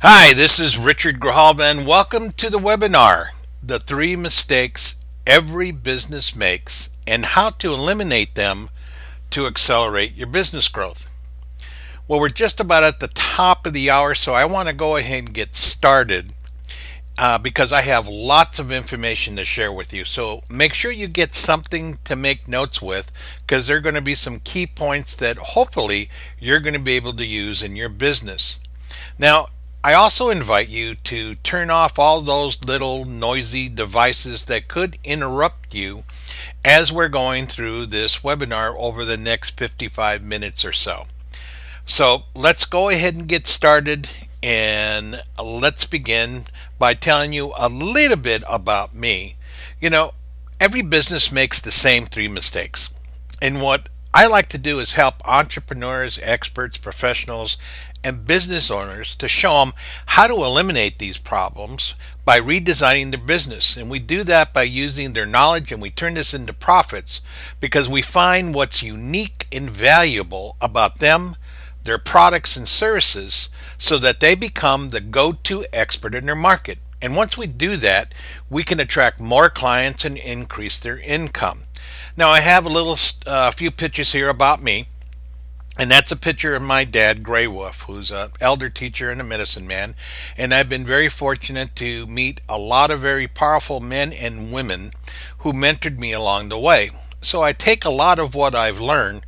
Hi, this is Richard Grehalva, and welcome to the webinar, The Three Mistakes Every Business Makes and How to Eliminate Them to Accelerate Your Business Growth. Well, we're just about at the top of the hour, so I want to go ahead and get started because I have lots of information to share with you. So make sure you get something to make notes with, because there are going to be some key points that hopefully you're going to be able to use in your business. Now, I also invite you to turn off all those little noisy devices that could interrupt you as we're going through this webinar over the next 55 minutes or so. So let's go ahead and get started, and let's begin by telling you a little bit about me. Every business makes the same three mistakes. And what I like to do is help entrepreneurs, experts, professionals, and business owners to show them how to eliminate these problems by redesigning their business. And we do that by using their knowledge, and we turn this into profits because we find what's unique and valuable about them, their products and services, so that they become the go-to expert in their market. And once we do that, we can attract more clients and increase their income. Now, I have a few pictures here about me. And that's a picture of my dad, Grehalva, who's an elder teacher and a medicine man. And I've been very fortunate to meet a lot of very powerful men and women who mentored me along the way. So I take a lot of what I've learned,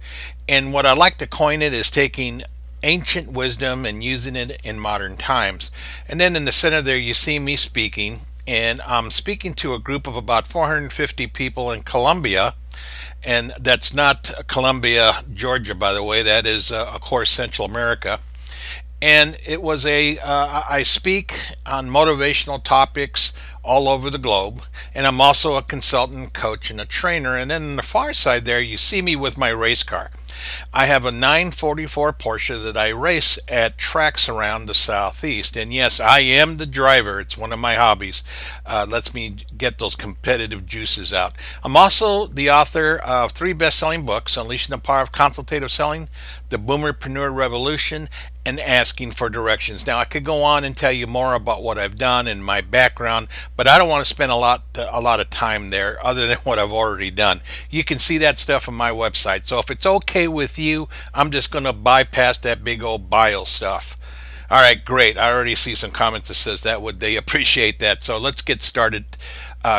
and what I like to coin it is taking ancient wisdom and using it in modern times. And then in the center there, you see me speaking, and I'm speaking to a group of about 450 people in Colombia. And that's not Columbia, Georgia, by the way. That is, of course, Central America. And I speak on motivational topics all over the globe. And I'm also a consultant, coach, and a trainer. And then on the far side there, you see me with my race car. I have a 944 Porsche that I race at tracks around the Southeast. And yes, I am the driver. It's one of my hobbies. Lets me get those competitive juices out. I'm also the author of 3 best-selling books: Unleashing the Power of Consultative Selling, The Boomerpreneur Revolution, and Asking for Directions. Now, I could go on and tell you more about what I've done and my background, but I don't want to spend a lot of time there other than what I've already done. You can see that stuff on my website. So if it's okay with you, I'm just going to bypass that big old bio stuff. All right, great. I already see some comments that says they appreciate that. So let's get started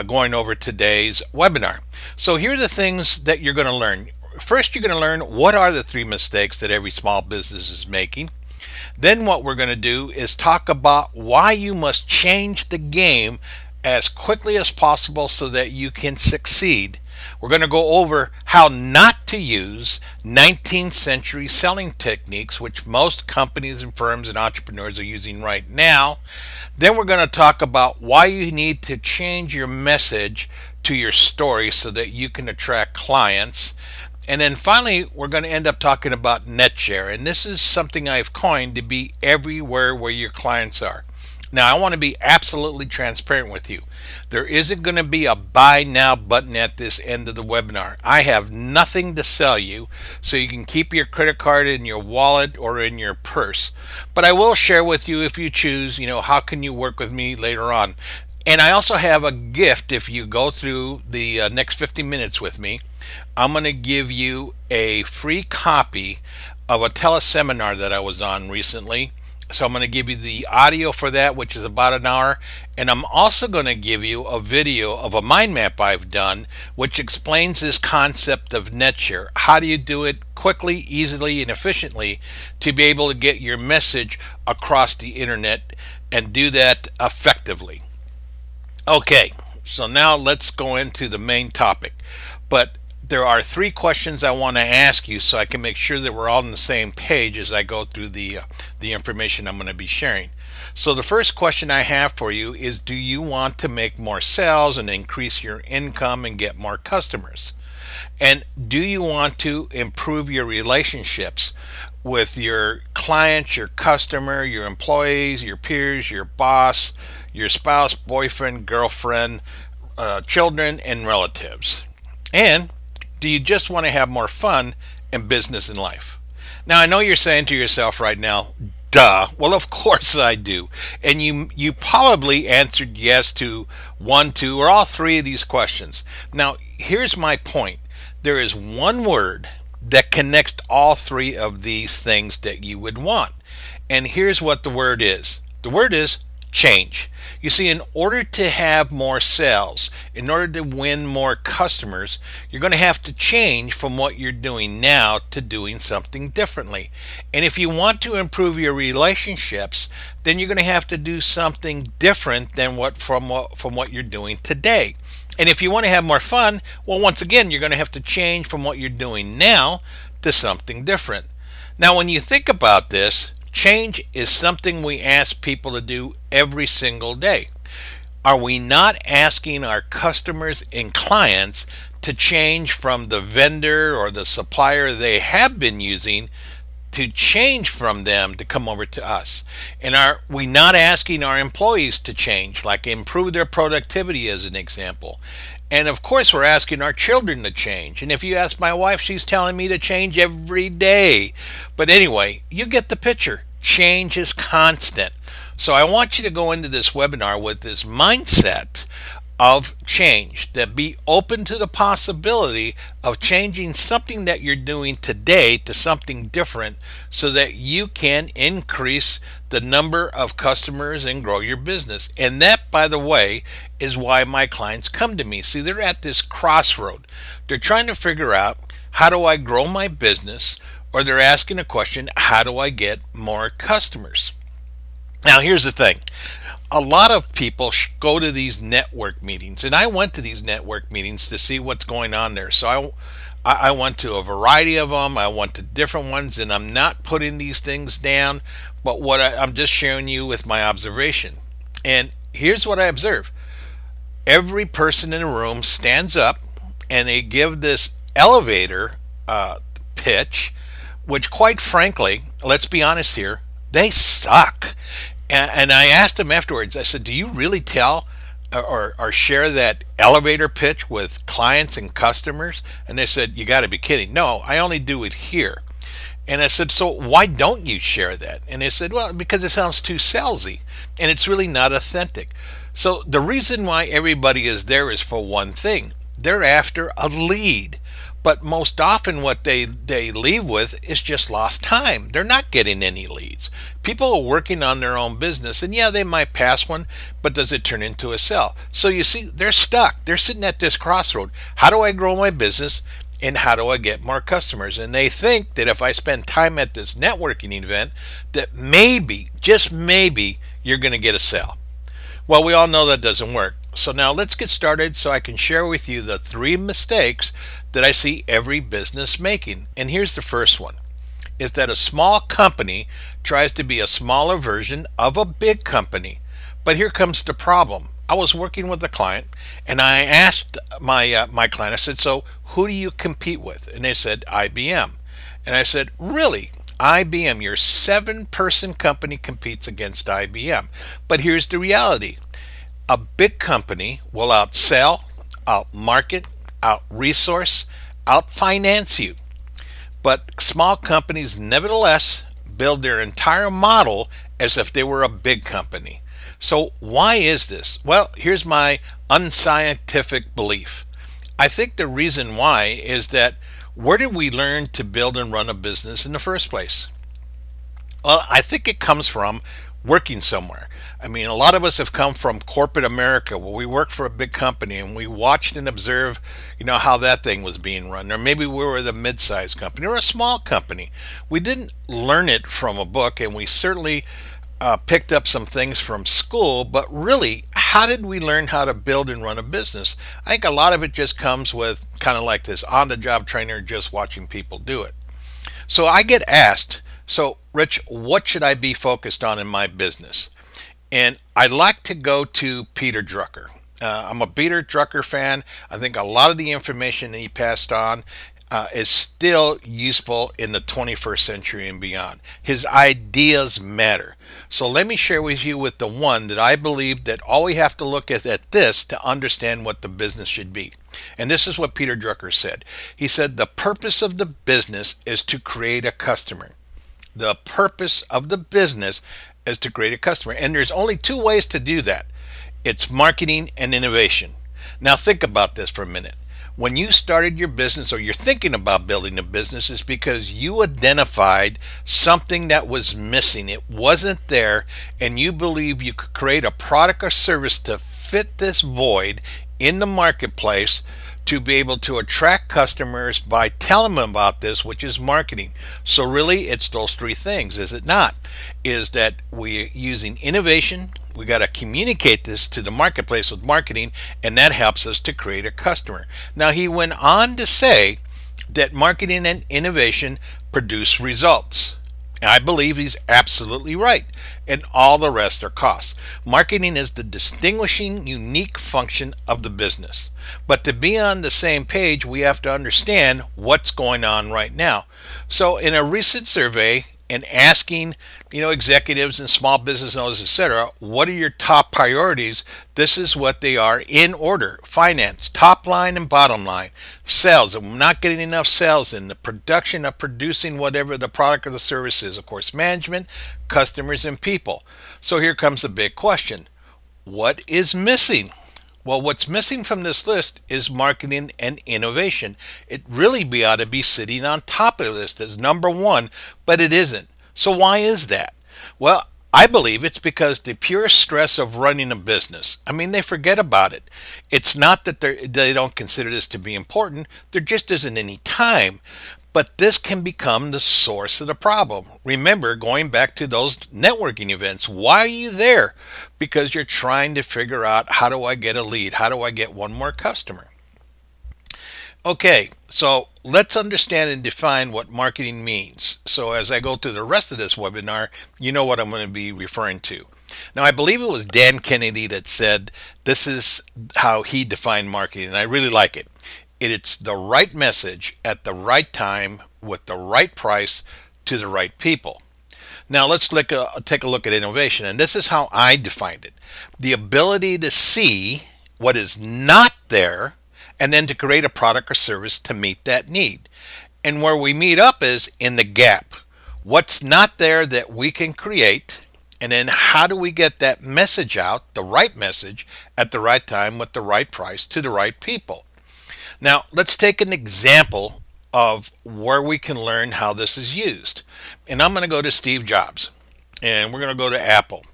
going over today's webinar. So here are the things that you're going to learn. First, you're going to learn what are the 3 mistakes that every small business is making. Then what we're going to do is talk about why you must change the game as quickly as possible so that you can succeed. We're going to go over how not to use 19th century selling techniques, which most companies and firms and entrepreneurs are using right now. Then we're going to talk about why you need to change your message to your story so that you can attract clients. And then finally, we're going to end up talking about net share. And this is something I've coined to be everywhere where your clients are. Now, I want to be absolutely transparent with you. There isn't going to be a buy now button at this end of the webinar. I have nothing to sell you, so you can keep your credit card in your wallet or in your purse. But I will share with you, if you choose, how can you work with me later on. And I also have a gift. If you go through the next 50 minutes with me, I'm going to give you a free copy of a teleseminar that I was on recently. So I'm going to give you the audio for that, which is about an hour. And I'm also going to give you a video of a mind map I've done, which explains this concept of net share. How do you do it quickly, easily, and efficiently to be able to get your message across the internet and do that effectively? Okay, so now let's go into the main topic. But there are 3 questions I want to ask you so I can make sure that we're all on the same page as I go through the information I'm going to be sharing. So the first question I have for you is, do you want to make more sales and increase your income and get more customers? And do you want to improve your relationships with your clients, your customer, your employees, your peers, your boss, your spouse, boyfriend, girlfriend, children, and relatives? And do you just want to have more fun in business and life? Now, I know you're saying to yourself right now, Duh. Well, of course I do. And you probably answered yes to one, two, or all three of these questions. Now, here's my point. There is one word that connects all three of these things that you would want. And here's what the word is. The word is change. You see, in order to have more sales, in order to win more customers, you're going to have to change from what you're doing now to doing something differently. And if you want to improve your relationships, then you're going to have to do something different than from what you're doing today. And if you want to have more fun, well, once again, you're going to have to change from what you're doing now to something different. Now, when you think about this, change is something we ask people to do every single day. Are we not asking our customers and clients to change from the vendor or the supplier they have been using to change from them to come over to us? And are we not asking our employees to change, like improve their productivity as an example? And of course, we're asking our children to change. And if you ask my wife, she's telling me to change every day. But anyway, you get the picture. Change is constant. So I want you to go into this webinar with this mindset of change, that be open to the possibility of changing something that you're doing today to something different so that you can increase the number of customers and grow your business. And that, by the way, is why my clients come to me. See, they're at this crossroad. They're trying to figure out, how do I grow my business? Or they're asking a question, how do I get more customers? Now, here's the thing. A lot of people go to these network meetings, and I went to these network meetings to see what's going on there. So I went to a variety of them. I went to different ones, and I'm not putting these things down, but I'm just sharing you with my observation. And here's what I observe. Every person in the room stands up, and they give this elevator pitch, which, quite frankly, let's be honest here, they suck. And I asked him afterwards, I said, do you really tell or share that elevator pitch with clients and customers? And they said, you got to be kidding. No, I only do it here. And I said, so why don't you share that? And they said, well, because it sounds too salesy and it's really not authentic. So the reason why everybody is there is for one thing. They're after a lead. But most often what they leave with is just lost time. They're not getting any leads. People are working on their own business, and yeah, they might pass one, but does it turn into a sale? So you see, they're stuck. They're sitting at this crossroad. How do I grow my business, and how do I get more customers? And they think that if I spend time at this networking event, that maybe, just maybe, you're going to get a sale. Well, we all know that doesn't work. So now let's get started so I can share with you the 3 mistakes that I see every business making. And here's the first one, is that a small company tries to be a smaller version of a big company. But here comes the problem. I was working with a client, and I asked my client, I said, so who do you compete with? And they said, IBM. And I said, really? IBM, your 7-person company competes against IBM. But here's the reality. A big company will outsell, outmarket, out-resource, out-finance you. But small companies nevertheless build their entire model as if they were a big company. So why is this? Well, here's my unscientific belief. I think the reason why is that, where did we learn to build and run a business in the first place? Well, I think it comes from working somewhere. I mean, a lot of us have come from corporate America, where we worked for a big company and we watched and observed, how that thing was being run. Or maybe we were the mid-sized company or a small company. We didn't learn it from a book, and we certainly picked up some things from school, but really, how did we learn how to build and run a business? I think a lot of it just comes with kind of like this on-the-job trainer, just watching people do it. So I get asked, so Rich, what should I be focused on in my business? And I like to go to Peter Drucker. I'm a Peter Drucker fan. I think a lot of the information that he passed on is still useful in the 21st century and beyond. His ideas matter. So let me share with you with the one that I believe that all we have to look at this to understand what the business should be. And this is what Peter Drucker said. He said, the purpose of the business is to create a customer. The purpose of the business is to create a customer. And there's only two ways to do that. It's marketing and innovation. Now think about this for a minute. When you started your business or you're thinking about building a business, it's because you identified something that was missing. It wasn't there, and you believe you could create a product or service to fit this void in the marketplace to be able to attract customers by telling them about this, which is marketing. So really it's those three things, is it not? Is that we're using innovation, we got to communicate this to the marketplace with marketing, and that helps us to create a customer. Now he went on to say that marketing and innovation produce results. I believe he's absolutely right, and all the rest are costs. Marketing is the distinguishing, unique function of the business. But to be on the same page, we have to understand what's going on right now. So in a recent survey, and asking executives and small business owners, etc., what are your top priorities? This is what they are in order: finance, top line and bottom line, sales, and we're not getting enough sales in the production of producing whatever the product or the service is, of course, management, customers, and people. So here comes the big question: what is missing? Well, what's missing from this list is marketing and innovation. It really ought to be sitting on top of the list as number one, but it isn't. So why is that? Well, I believe it's because the pure stress of running a business, they forget about it. It's not that they don't consider this to be important. There just isn't any time. But this can become the source of the problem. Remember, going back to those networking events, why are you there? Because you're trying to figure out, how do I get a lead? How do I get one more customer? Okay, so let's understand and define what marketing means. So as I go through the rest of this webinar, you know what I'm going to be referring to. Now, I believe it was Dan Kennedy that said this is how he defined marketing, and I really like it. It's the right message at the right time with the right price to the right people. Now let's take a look at innovation, and this is how I defined it: the ability to see what is not there and then to create a product or service to meet that need. And where we meet up is in the gap. What's not there that we can create, and then how do we get that message out, the right message at the right time with the right price to the right people? Now, let's take an example of where we can learn how this is used. And I'm going to go to Steve Jobs, and we're going to go to Apple.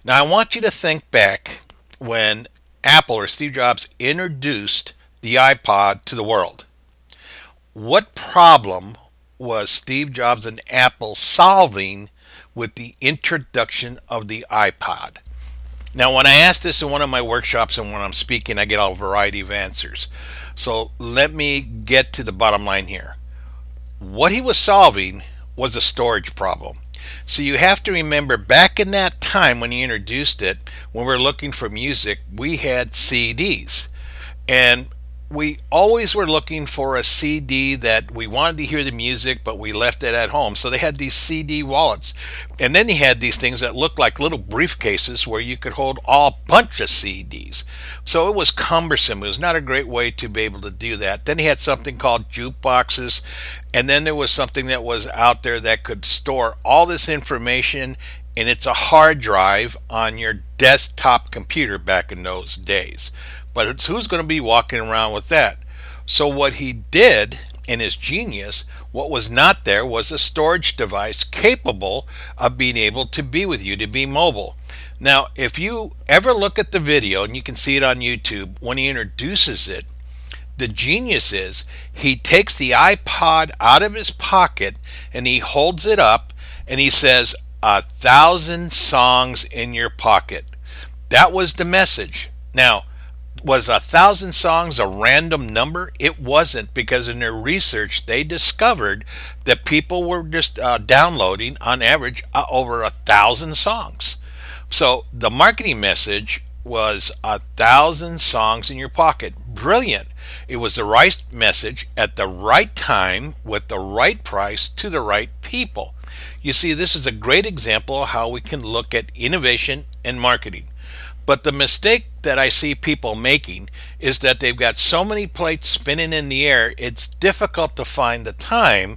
Now, I want you to think back when Apple or Steve Jobs introduced the iPod to the world. What problem was Steve Jobs and Apple solving with the introduction of the iPod? Now, when I ask this in one of my workshops and when I'm speaking, I get a variety of answers. So let me get to the bottom line here. What he was solving was a storage problem. So you have to remember, back in that time when he introduced it, when we were looking for music, we had CDs. And we always were looking for a CD that we wanted to hear the music, but we left it at home. So they had these CD wallets. And then he had these things that looked like little briefcases where you could hold a bunch of CDs. So it was cumbersome. It was not a great way to be able to do that. Then he had something called jukeboxes. And then there was something that was out there that could store all this information, and it's a hard drive on your desktop computer back in those days. But it's who's going to be walking around with that? So what he did in his genius, what was not there was a storage device capable of being able to be with you, to be mobile. Now, if you ever look at the video, and you can see it on YouTube, when he introduces it, the genius is he takes the iPod out of his pocket and he holds it up and he says, 1,000 songs in your pocket. That was the message. Now, was 1,000 songs a random number? It wasn't, because in their research they discovered that people were just downloading on average over 1,000 songs. So the marketing message was 1,000 songs in your pocket. Brilliant. It was the right message at the right time with the right price to the right people. You see, this is a great example of how we can look at innovation and marketing. But the mistake that I see people making is that they've got so many plates spinning in the air, it's difficult to find the time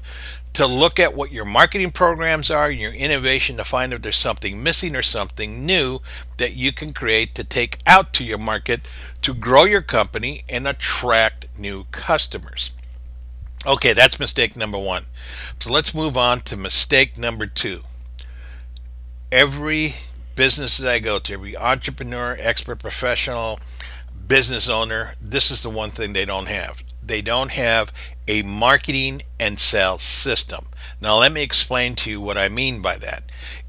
to look at what your marketing programs are, your innovation, to find if there's something missing or something new that you can create to take out to your market to grow your company and attract new customers. Okay, that's mistake number one. So let's move on to mistake number two. Every business that I go to, every entrepreneur, expert, professional, business owner, this is the one thing they don't have. They don't have a marketing and sales system. Now, let me explain to you what I mean by that.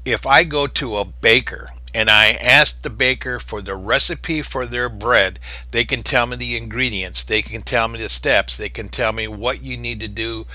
If I go to a baker and I ask the baker for the recipe for their bread, they can tell me the ingredients, they can tell me the steps, they can tell me what you need to do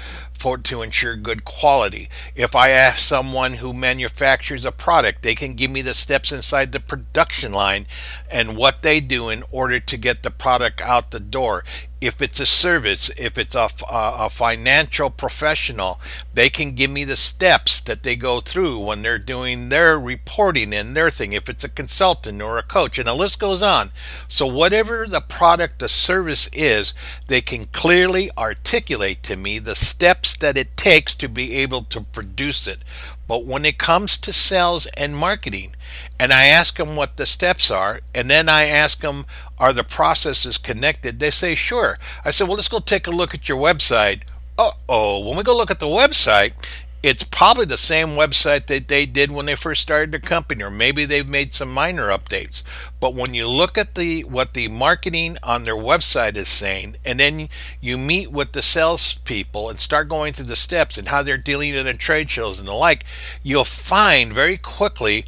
to ensure good quality. If I ask someone who manufactures a product, they can give me the steps inside the production line and what they do in order to get the product out the door. If it's a service, if it's a financial professional, they can give me the steps that they go through when they're doing their reporting and their thing. If it's a consultant or a coach, and the list goes on. So whatever the product or service is, they can clearly articulate to me the steps that it takes to be able to produce it. But when it comes to sales and marketing, and I ask them what the steps are, and then I ask them, are the processes connected? They say, sure. I said, well, let's go take a look at your website. When we go look at the website, it's probably the same website that they did when they first started their company, or maybe they've made some minor updates. But when you look at what the marketing on their website is saying, and then you meet with the salespeople and start going through the steps and how they're dealing at trade shows and the like, you'll find very quickly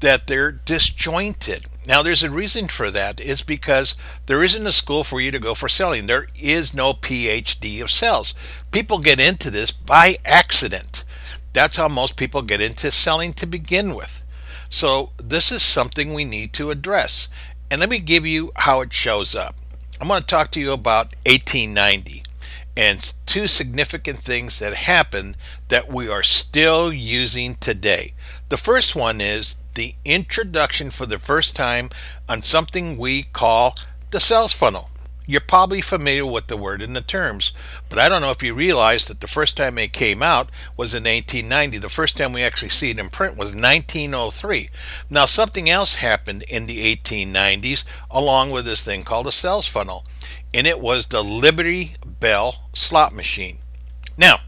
that they're disjointed. Now, there's a reason for that. It's because there isn't a school for you to go for selling. There is no PhD of sales. People get into this by accident. That's how most people get into selling to begin with. So this is something we need to address. And let me give you how it shows up. I'm going to talk to you about 1890 and two significant things that happened that we are still using today. The first one is the introduction for the first time on something we call the sales funnel. You're probably familiar with the word and the terms, but I don't know if you realize that the first time it came out was in 1890. The first time we actually see it in print was 1903. Now, something else happened in the 1890s along with this thing called a sales funnel, and it was the Liberty Bell slot machine. Now,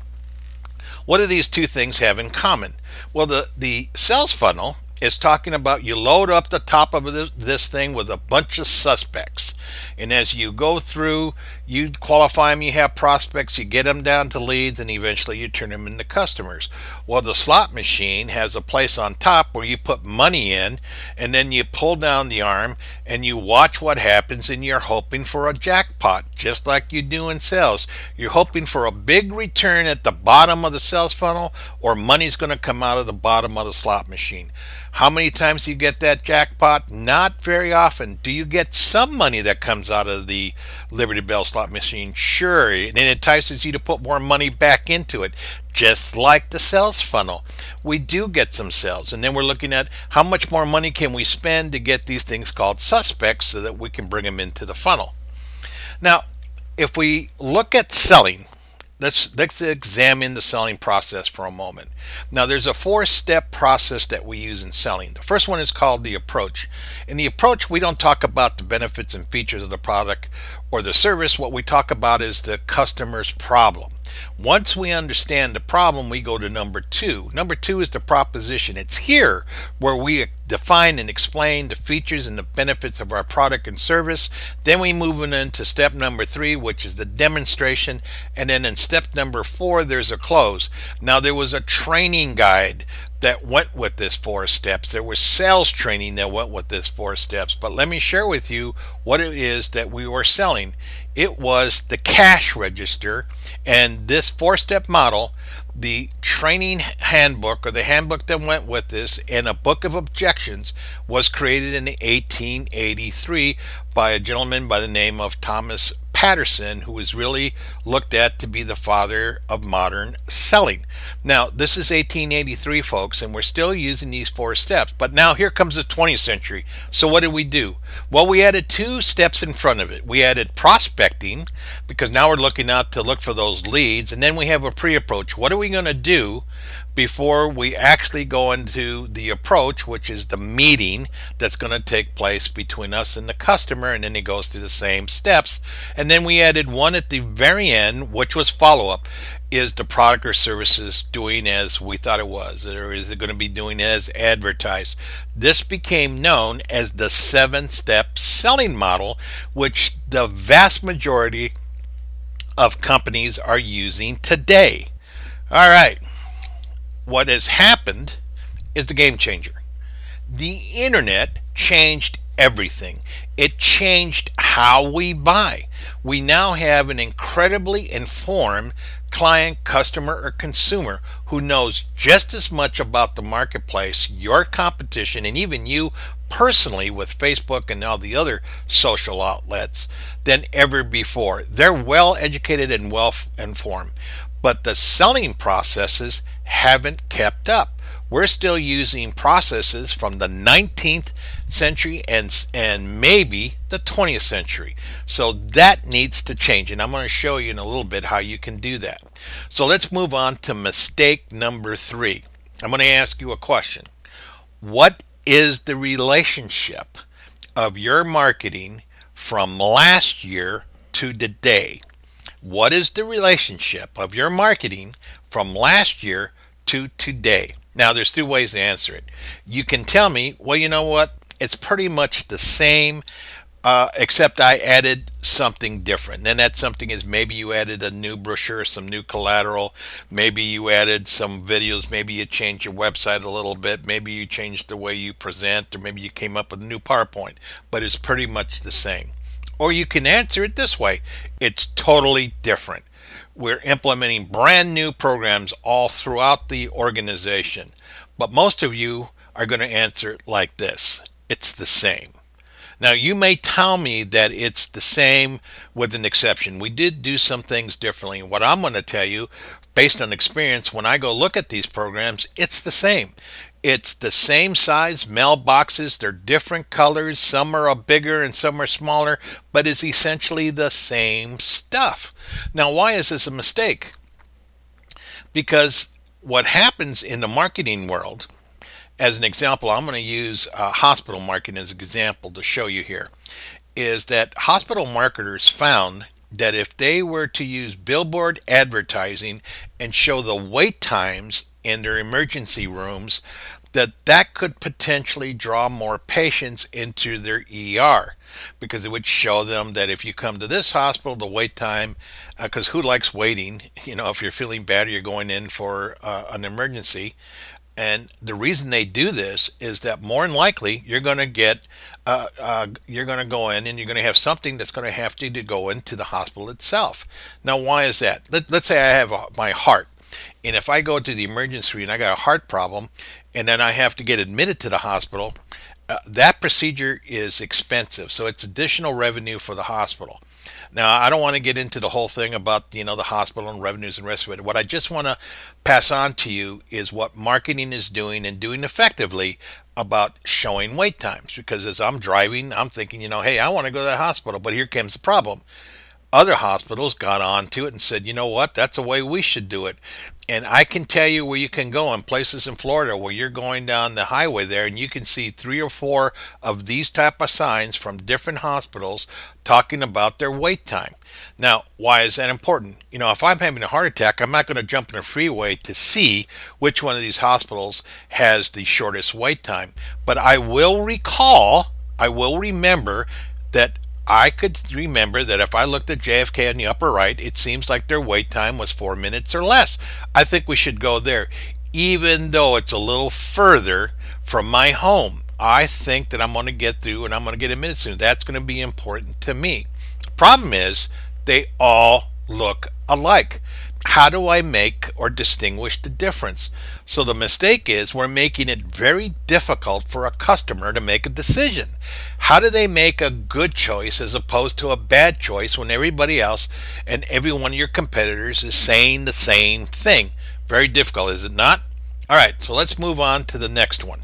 what do these two things have in common? Well, the sales funnel is talking about you load up the top of this thing with a bunch of suspects, and as you go through, you qualify them, you have prospects, you get them down to leads, and eventually you turn them into customers. Well, the slot machine has a place on top where you put money in, and then you pull down the arm and you watch what happens, and you're hoping for a jackpot, just like you do in sales. You're hoping for a big return at the bottom of the sales funnel, or money's going to come out of the bottom of the slot machine. How many times do you get that jackpot? Not very often. Do you get some money that comes out of the Liberty Bell slot machine? Sure, and it entices you to put more money back into it. Just like the sales funnel, we do get some sales, and then we're looking at how much more money can we spend to get these things called suspects so that we can bring them into the funnel. Now, if we look at selling, let's examine the selling process for a moment. Now, there's a four-step process that we use in selling. The first one is called the approach. In the approach, we don't talk about the benefits and features of the product or the service. What we talk about is the customer's problem. Once we understand the problem, we go to number two. Number two is the proposition. It's here where we define and explain the features and the benefits of our product and service. Then we move into step number three, which is the demonstration. And then in step number four, there's a close. Now, there was a training guide that went with this 4 steps. There was sales training that went with this 4 steps. But let me share with you what it is that we were selling. It was the cash register, and this 4-step model, the training handbook, or the handbook that went with this, and a book of objections was created in 1883 by a gentleman by the name of Thomas Patton. Patterson, who was really looked at to be the father of modern selling. Now, this is 1883, folks, and we're still using these 4 steps. But now here comes the 20th century. So what did we do? Well, we added 2 steps in front of it. We added prospecting, because now we're looking out to look for those leads. And then we have a pre-approach. What are we going to do before we actually go into the approach, which is the meeting that's going to take place between us and the customer, and then it goes through the same steps. And then we added one at the very end, which was follow-up. Is the product or services doing as we thought it was, or is it going to be doing as advertised? This became known as the 7-step selling model, which the vast majority of companies are using today. All right. What has happened is the game changer. The internet changed everything. It changed how we buy. We now have an incredibly informed client, customer, or consumer who knows just as much about the marketplace, your competition, and even you personally with Facebook and all the other social outlets than ever before. They're well educated and well informed, but the selling processes haven't kept up. We're still using processes from the 19th century and maybe the 20th century. So that needs to change, and I'm going to show you in a little bit how you can do that. So let's move on to mistake number 3. I'm going to ask you a question. What is the relationship of your marketing from last year to today? What is the relationship of your marketing from last year to today? Now, there's 2 ways to answer it. You can tell me, well, you know what? It's pretty much the same, except I added something different. And that something is maybe you added a new brochure, some new collateral. Maybe you added some videos. Maybe you changed your website a little bit. Maybe you changed the way you present, or maybe you came up with a new PowerPoint. But it's pretty much the same. Or you can answer it this way. It's totally different. We're implementing brand new programs all throughout the organization. But most of you are going to answer it like this. It's the same. Now, you may tell me that it's the same with an exception. We did do some things differently. What I'm going to tell you, based on experience, when I go look at these programs, it's the same. It's the same size mailboxes. They're different colors. Some are bigger and some are smaller, but it's essentially the same stuff. Now, why is this a mistake? Because what happens in the marketing world, as an example, I'm going to use hospital marketing as an example to show you here, is that hospital marketers found that if they were to use billboard advertising and show the wait times in their emergency rooms, that could potentially draw more patients into their ER, because it would show them that if you come to this hospital, the wait time, because who likes waiting? You know, if you're feeling bad or you're going in for an emergency. And the reason they do this is that more than likely you're going to get you're going to go in and you're going to have something that's going to have to go into the hospital itself. Now, why is that? Let's say I have my heart, and if I go to the emergency and I got a heart problem, and then I have to get admitted to the hospital, that procedure is expensive. So it's additional revenue for the hospital. Now, I don't want to get into the whole thing about, the hospital and revenues and rest of it. What I just want to pass on to you is what marketing is doing and doing effectively about showing wait times. Because as I'm driving, I'm thinking, hey, I want to go to the hospital, but here comes the problem. Other hospitals got onto it and said, you know what, that's the way we should do it. And I can tell you where you can go in places in Florida where you're going down the highway there and you can see 3 or 4 of these type of signs from different hospitals talking about their wait time. Now, why is that important? If I'm having a heart attack, I'm not going to jump in a freeway to see which one of these hospitals has the shortest wait time. But I will remember that I could remember that if I looked at JFK on the upper right, it seems like their wait time was 4 minutes or less. I think we should go there, even though it's a little further from my home. I think that I'm going to get through and I'm going to get admitted soon. That's going to be important to me. Problem is, they all look alike. How do I make or distinguish the difference? So the mistake is we're making it very difficult for a customer to make a decision. How do they make a good choice as opposed to a bad choice when everybody else and every one of your competitors is saying the same thing? Very difficult, is it not? All right, so let's move on to the next one.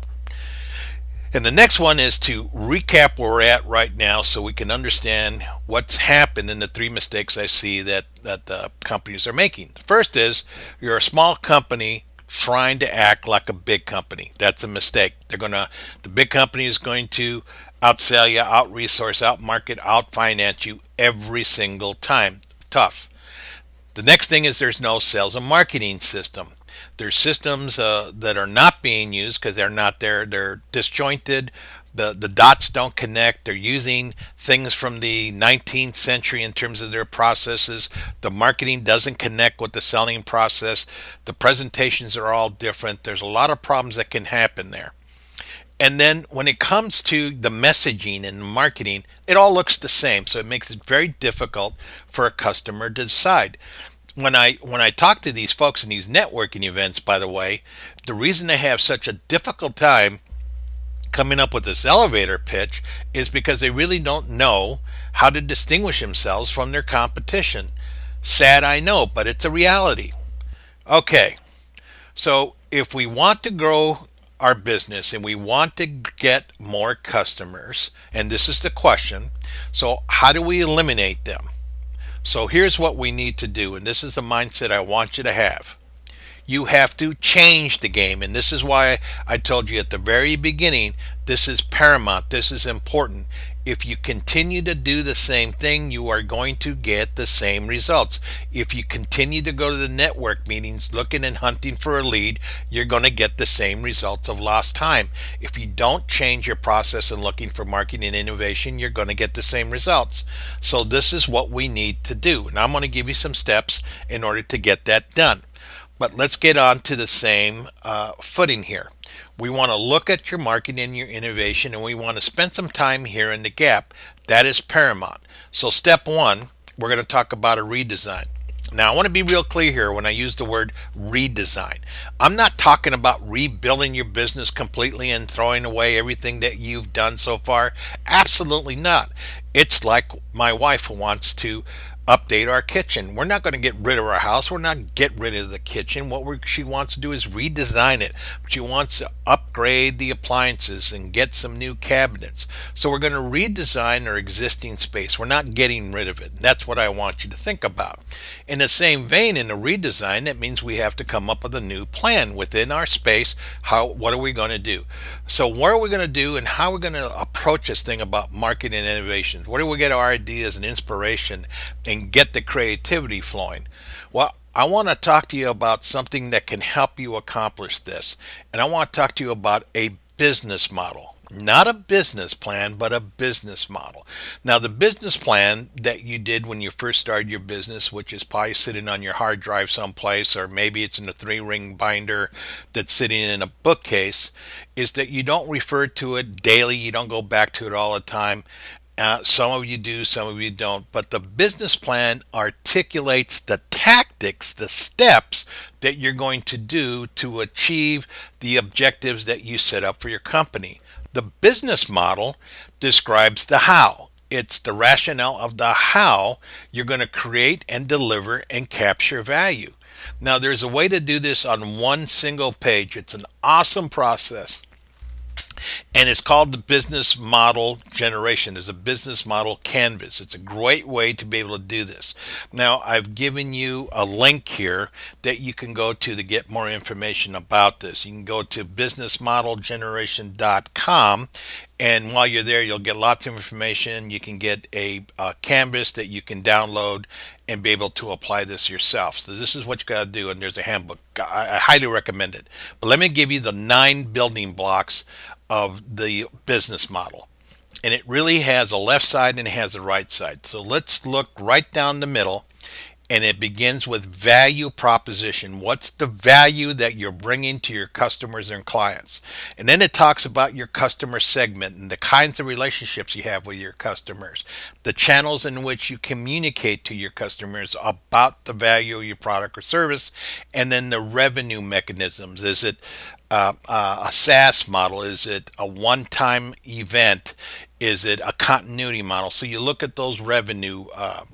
And the next one is to recap where we're at right now so we can understand what's happened in the three mistakes I see that companies are making. The first is you're a small company trying to act like a big company. That's a mistake. The big company is going to outsell you, out resource, out market, out finance you every single time. Tough. The next thing is there's no sales and marketing system. There's systems that are not being used because they're not there. They're disjointed. The dots don't connect. They're using things from the 19th century in terms of their processes. The marketing doesn't connect with the selling process. The presentations are all different. There's a lot of problems that can happen there. And then when it comes to the messaging and marketing, it all looks the same. So it makes it very difficult for a customer to decide. When I talk to these folks in these networking events, by the way, the reason they have such a difficult time coming up with this elevator pitch is because they really don't know how to distinguish themselves from their competition. Sad, I know, but it's a reality. Okay, so if we want to grow our business and we want to get more customers, and this is the question, so how do we eliminate them? So here's what we need to do, and this is the mindset I want you to have. You have to change the game, and this is why I told you at the very beginning, this is paramount, this is important. If you continue to do the same thing, you are going to get the same results. If you continue to go to the network meetings looking and hunting for a lead, you're going to get the same results of lost time. If you don't change your process and looking for marketing and innovation, you're going to get the same results. So this is what we need to do. And I'm going to give you some steps in order to get that done. But let's get on to the same footing here. We want to look at your marketing and your innovation, and we want to spend some time here in the gap. That is paramount. So step one, we're going to talk about a redesign. Now I want to be real clear here when I use the word redesign. I'm not talking about rebuilding your business completely and throwing away everything that you've done so far. Absolutely not. It's like my wife who wants to update our kitchen. We're not going to get rid of our house. We're not get rid of the kitchen. What she wants to do is redesign it. She wants to upgrade the appliances and get some new cabinets. So we're going to redesign our existing space. We're not getting rid of it. That's what I want you to think about. In the same vein, in a redesign, that means we have to come up with a new plan within our space. What are we going to do? So what are we going to do, and how are we going to approach this thing about marketing and innovation? Where do we get our ideas and inspiration and get the creativity flowing? Well, I want to talk to you about something that can help you accomplish this. And I want to talk to you about a business model. Not a business plan, but a business model. Now, the business plan that you did when you first started your business, which is probably sitting on your hard drive someplace, or maybe it's in a 3-ring binder that's sitting in a bookcase, is that you don't refer to it daily. You don't go back to it all the time. Some of you do, some of you don't. But the business plan articulates the tactics, the steps that you're going to do to achieve the objectives that you set up for your company. The business model describes the how. It's the rationale of the how you're going to create and deliver and capture value. Now, there's a way to do this on one single page. It's an awesome process. And it's called the business model generation. There's a business model canvas. It's a great way to be able to do this. Now, I've given you a link here that you can go to get more information about this. You can go to businessmodelgeneration.com, and while you're there, you'll get lots of information. You can get a canvas that you can download and be able to apply this yourself. So this is what you got to do, and there's a handbook. I highly recommend it. But let me give you the 9 building blocks of the business model. And it really has a left side and it has a right side. So let's look right down the middle, and it begins with value proposition. What's the value that you're bringing to your customers and clients? And then it talks about your customer segment and the kinds of relationships you have with your customers, the channels in which you communicate to your customers about the value of your product or service, and then the revenue mechanisms. Is it a SaaS model? Is it a one-time event? Is it a continuity model? So you look at those revenue,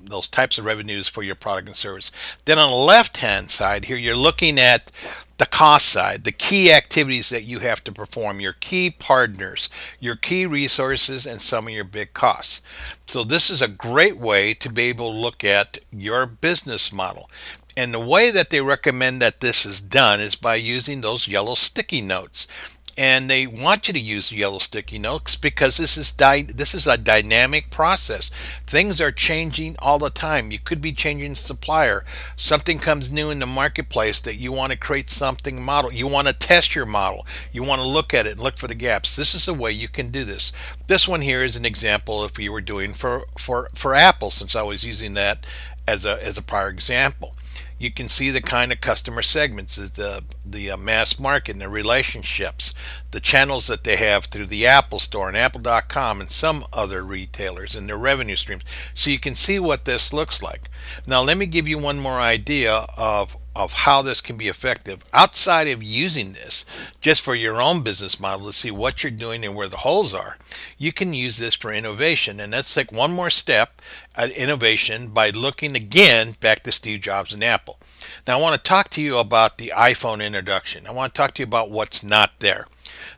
those types of revenues for your product and service. Then on the left-hand side here, you're looking at the cost side, the key activities that you have to perform, your key partners, your key resources, and some of your big costs. So this is a great way to be able to look at your business model. And the way that they recommend that this is done is by using those yellow sticky notes. And they want you to use yellow sticky notes because this is a dynamic process. Things are changing all the time. You could be changing supplier. Something comes new in the marketplace that you want to create something model. You want to test your model. You want to look at it and look for the gaps. This is a way you can do this. This one here is an example if you were doing for Apple, since I was using that as a prior example. You can see the kind of customer segments, the mass market and the relationships, the channels that they have through the Apple Store and Apple.com and some other retailers and their revenue streams. So you can see what this looks like. Now let me give you one more idea of how this can be effective outside of using this just for your own business model to see what you're doing and where the holes are. You can use this for innovation, and let's take one more step at innovation by looking again back to Steve Jobs and Apple. Now I want to talk to you about the iPhone introduction. I want to talk to you about what's not there.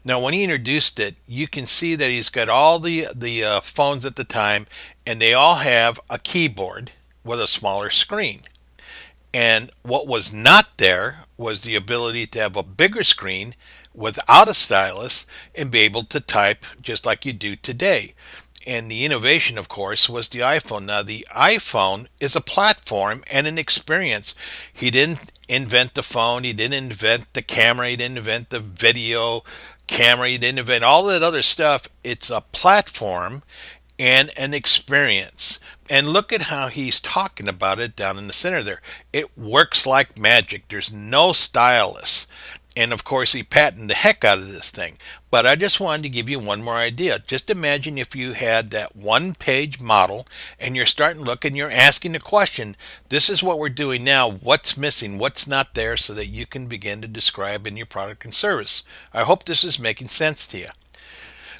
Now when he introduced it, you can see that he's got all the phones at the time, and they all have a keyboard with a smaller screen. And what was not there was the ability to have a bigger screen without a stylus and be able to type just like you do today. And the innovation, of course, was the iPhone. Now, the iPhone is a platform and an experience. He didn't invent the phone. He didn't invent the camera. He didn't invent the video camera. He didn't invent all that other stuff. It's a platform and an experience. And look at how he's talking about it down in the center there. It works like magic. There's no stylus. And of course, he patented the heck out of this thing. But I just wanted to give you one more idea. Just imagine if you had that one-page model and you're starting to look and you're asking the question, this is what we're doing now. What's missing? What's not there? So that you can begin to describe in your product and service. I hope this is making sense to you.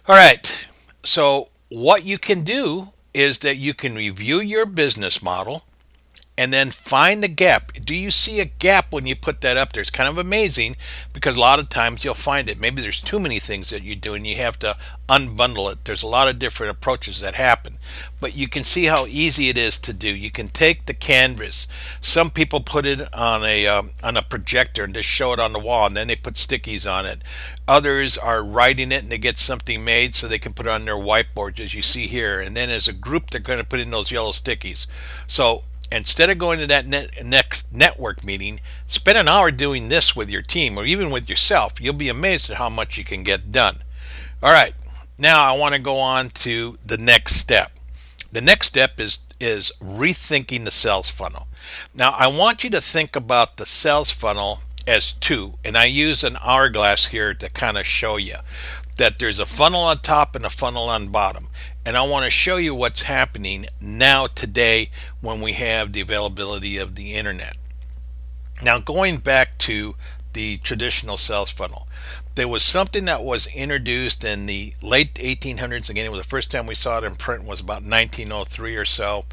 All right. So what you can do is that you can review your business model and then find the gap. Do you see a gap when you put that up there? It's kind of amazing because a lot of times you'll find it. Maybe there's too many things that you do and you have to unbundle it. There's a lot of different approaches that happen. But you can see how easy it is to do. You can take the canvas. Some people put it on a projector and just show it on the wall, and then they put stickies on it. Others are writing it and they get something made so they can put it on their whiteboards, as you see here. And then as a group, they're going to put in those yellow stickies. So instead of going to that next network meeting, spend an hour doing this with your team or even with yourself. You'll be amazed at how much you can get done. All right, now I want to go on to the next step. The next step is rethinking the sales funnel. Now I want you to think about the sales funnel as two, and I use an hourglass here to kind of show you that there's a funnel on top and a funnel on bottom. And I want to show you what's happening now today when we have the availability of the internet. Now going back to the traditional sales funnel, there was something that was introduced in the late 1800s. Again, it was the first time we saw it in print was about 1903 or so,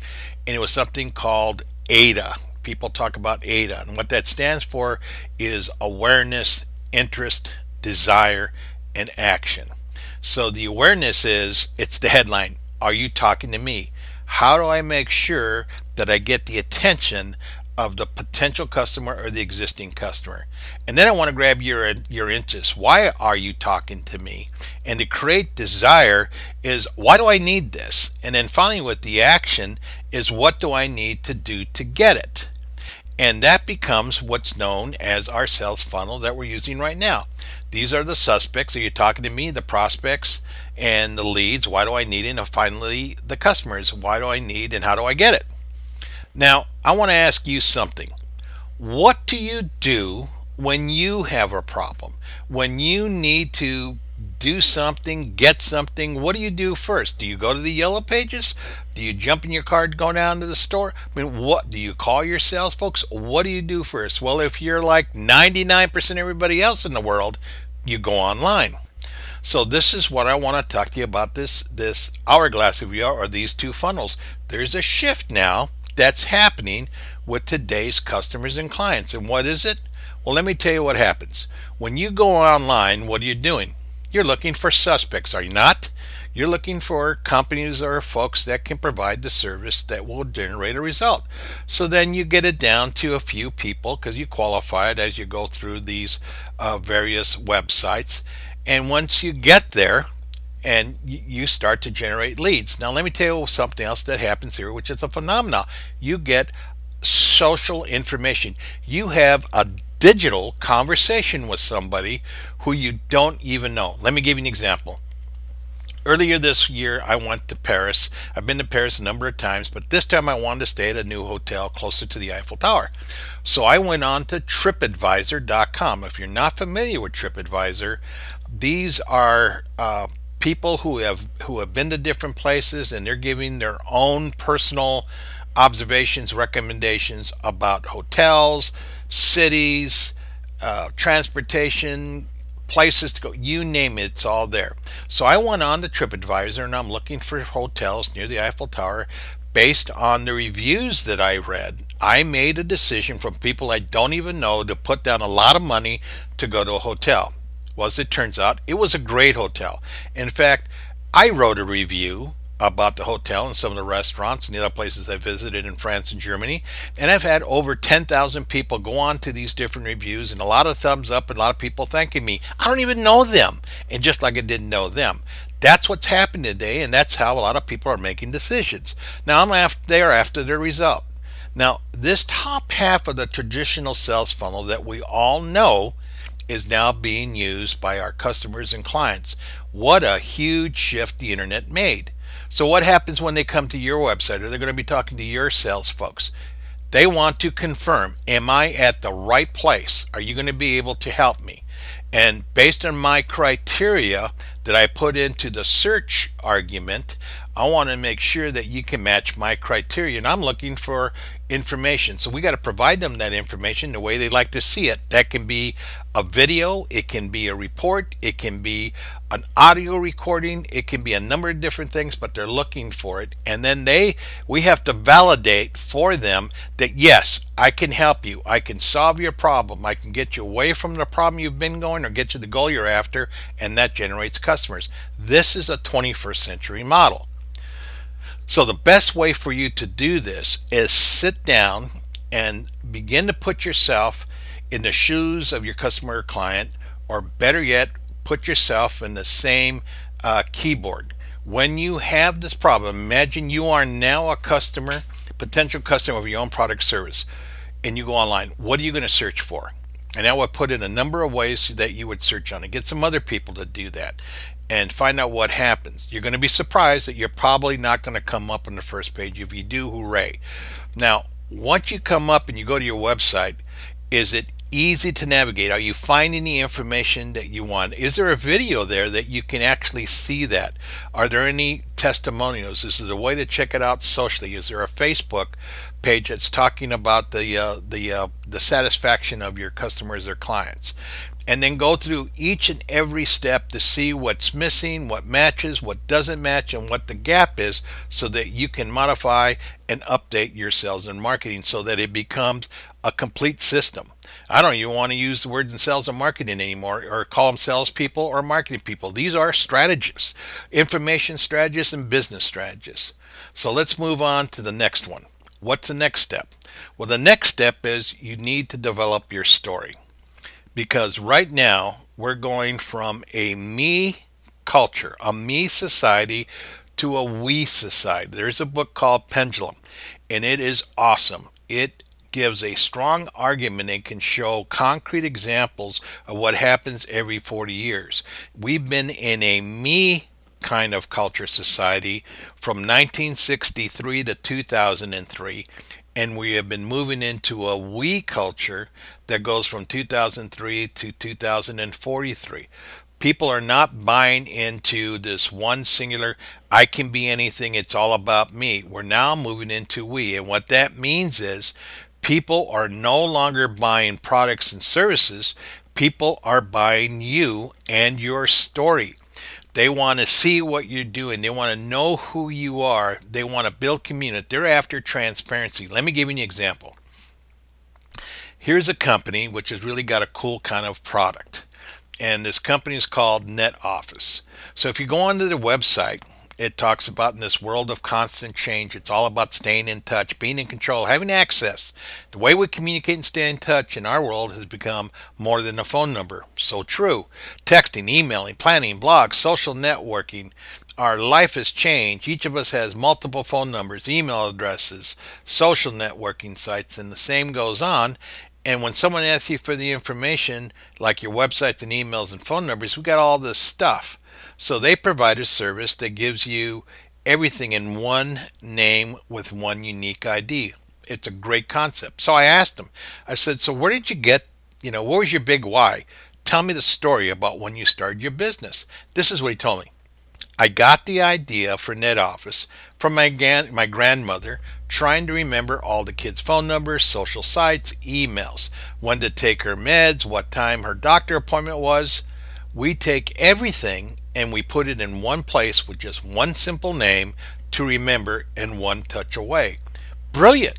and it was something called ADA. People talk about ADA, and what that stands for is awareness, interest, desire, and action. So the awareness is, it's the headline. Are you talking to me? How do I make sure that I get the attention of the potential customer or the existing customer? And then I want to grab your interest. Why are you talking to me? And to create desire is, why do I need this? And then finally with the action is, what do I need to do to get it? And that becomes what's known as our sales funnel that we're using right now. These are the suspects. Are you talking to me? The prospects and the leads. Why do I need it? And finally, the customers. Why do I need and how do I get it? Now, I want to ask you something. What do you do when you have a problem? When you need to do something, get something, what do you do first? Do you go to the yellow pages? Do you jump in your car and go down to the store? I mean, what do you call your sales folks? What do you do first? Well, if you're like 99% everybody else in the world, you go online. So this is what I want to talk to you about, this hourglass, if you are, or these two funnels. There's a shift now that's happening with today's customers and clients. And what is it? Well, let me tell you what happens. When you go online, what are you doing? You're looking for suspects, are you not? You're looking for companies or folks that can provide the service that will generate a result. So then you get it down to a few people because you qualify it as you go through these various websites. And once you get there, and you start to generate leads. Now let me tell you something else that happens here, which is a phenomenon. You get social information. You have a digital conversation with somebody who you don't even know. Let me give you an example. Earlier this year, I went to Paris. I've been to Paris a number of times, but this time I wanted to stay at a new hotel closer to the Eiffel Tower. So I went on to TripAdvisor.com. If you're not familiar with TripAdvisor, these are people who have been to different places, and they're giving their own personal observations, recommendations about hotels, cities, transportation, places to go, you name it, it's all there. So I went on to TripAdvisor and I'm looking for hotels near the Eiffel Tower. Based on the reviews that I read, I made a decision from people I don't even know to put down a lot of money to go to a hotel. Well, as it turns out, it was a great hotel. In fact, I wrote a review about the hotel and some of the restaurants and the other places I visited in France and Germany, and I've had over 10,000 people go on to these different reviews, and a lot of thumbs up and a lot of people thanking me. I don't even know them, and just like I didn't know them. That's what's happened today, and that's how a lot of people are making decisions. Now I'm after their result. Now this top half of the traditional sales funnel that we all know is now being used by our customers and clients. What a huge shift the internet made. So what happens when they come to your website, or they're going to be talking to your sales folks? They want to confirm, am I at the right place? Are you going to be able to help me? And based on my criteria that I put into the search argument, I want to make sure that you can match my criteria. And I'm looking for information. So we got to provide them that information the way they like to see it. That can be a video, it can be a report, it can be an audio recording, it can be a number of different things, but they're looking for it. And then we have to validate for them that yes, I can help you, I can solve your problem, I can get you away from the problem you've been going or get you the goal you're after, and that generates customers. This is a 21st century model. So the best way for you to do this is sit down and begin to put yourself in the shoes of your customer or client, or better yet, put yourself in the same keyboard. When you have this problem, imagine you are now a customer, potential customer of your own product service, and you go online. What are you going to search for? And I would put in a number of ways that you would search on it. Get some other people to do that and find out what happens. You're going to be surprised that you're probably not going to come up on the first page. If you do, hooray. Now, once you come up and you go to your website, is it easy to navigate? Are you finding the information that you want? Is there a video there that you can actually see that? Are there any testimonials? This is a way to check it out socially. Is there a Facebook page that's talking about the satisfaction of your customers or clients? And then go through each and every step to see what's missing, what matches, what doesn't match, and what the gap is, so that you can modify and update your sales and marketing so that it becomes a complete system. I don't even want to use the words in sales and marketing anymore, or call them salespeople or marketing people. These are strategists, information strategists and business strategists. So let's move on to the next one. What's the next step? Well, the next step is you need to develop your story. Because right now we're going from a me culture, a me society, to a we society. There's a book called Pendulum, and it is awesome. It gives a strong argument and can show concrete examples of what happens every 40 years. We've been in a me kind of culture society from 1963 to 2003. and we have been moving into a we culture that goes from 2003 to 2043. People are not buying into this one singular, I can be anything, it's all about me. We're now moving into we. And what that means is people are no longer buying products and services, people are buying you and your story. They want to see what you're doing. They want to know who you are. They want to build community. They're after transparency. Let me give you an example. Here's a company which has really got a cool kind of product. And this company is called NetOffice. So if you go onto the website, it talks about in this world of constant change, it's all about staying in touch, being in control, having access. The way we communicate and stay in touch in our world has become more than a phone number. So true. Texting, emailing, planning, blogs, social networking. Our life has changed. Each of us has multiple phone numbers, email addresses, social networking sites, and the same goes on. And when someone asks you for the information, like your websites and emails and phone numbers, we got all this stuff. So they provide a service that gives you everything in one name with one unique ID. It's a great concept. So I asked him, I said, so where did you get, what was your big why? Tell me the story about when you started your business. This is what he told me. I got the idea for NetOffice from my grandmother trying to remember all the kids' phone numbers, social sites, emails, when to take her meds, what time her doctor appointment was. We take everything and we put it in one place with just one simple name to remember and one touch away. Brilliant.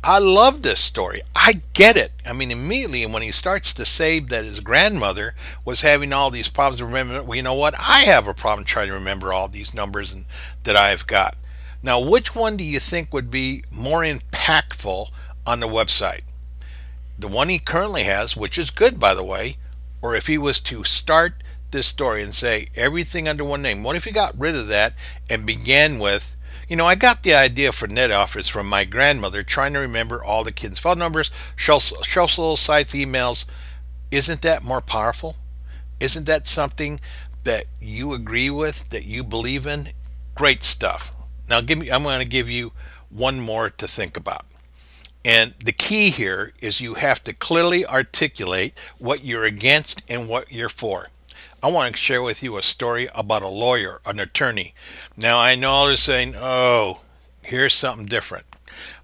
I love this story. I get it. I mean, immediately when he starts to say that his grandmother was having all these problems remembering, well, you know what? I have a problem trying to remember all these numbers that I've got. Now, which one do you think would be more impactful on the website? The one he currently has, which is good, by the way, or if he was to start this story and say everything under one name? What if he got rid of that and began with, I got the idea for NetOffice from my grandmother trying to remember all the kids' phone numbers, social sites, emails. Isn't that more powerful? Isn't that something that you agree with, that you believe in? Great stuff. Now I'm going to give you one more to think about. And the key here is you have to clearly articulate what you're against and what you're for. I want to share with you a story about a lawyer, an attorney. Now I know they're saying, oh, here's something different.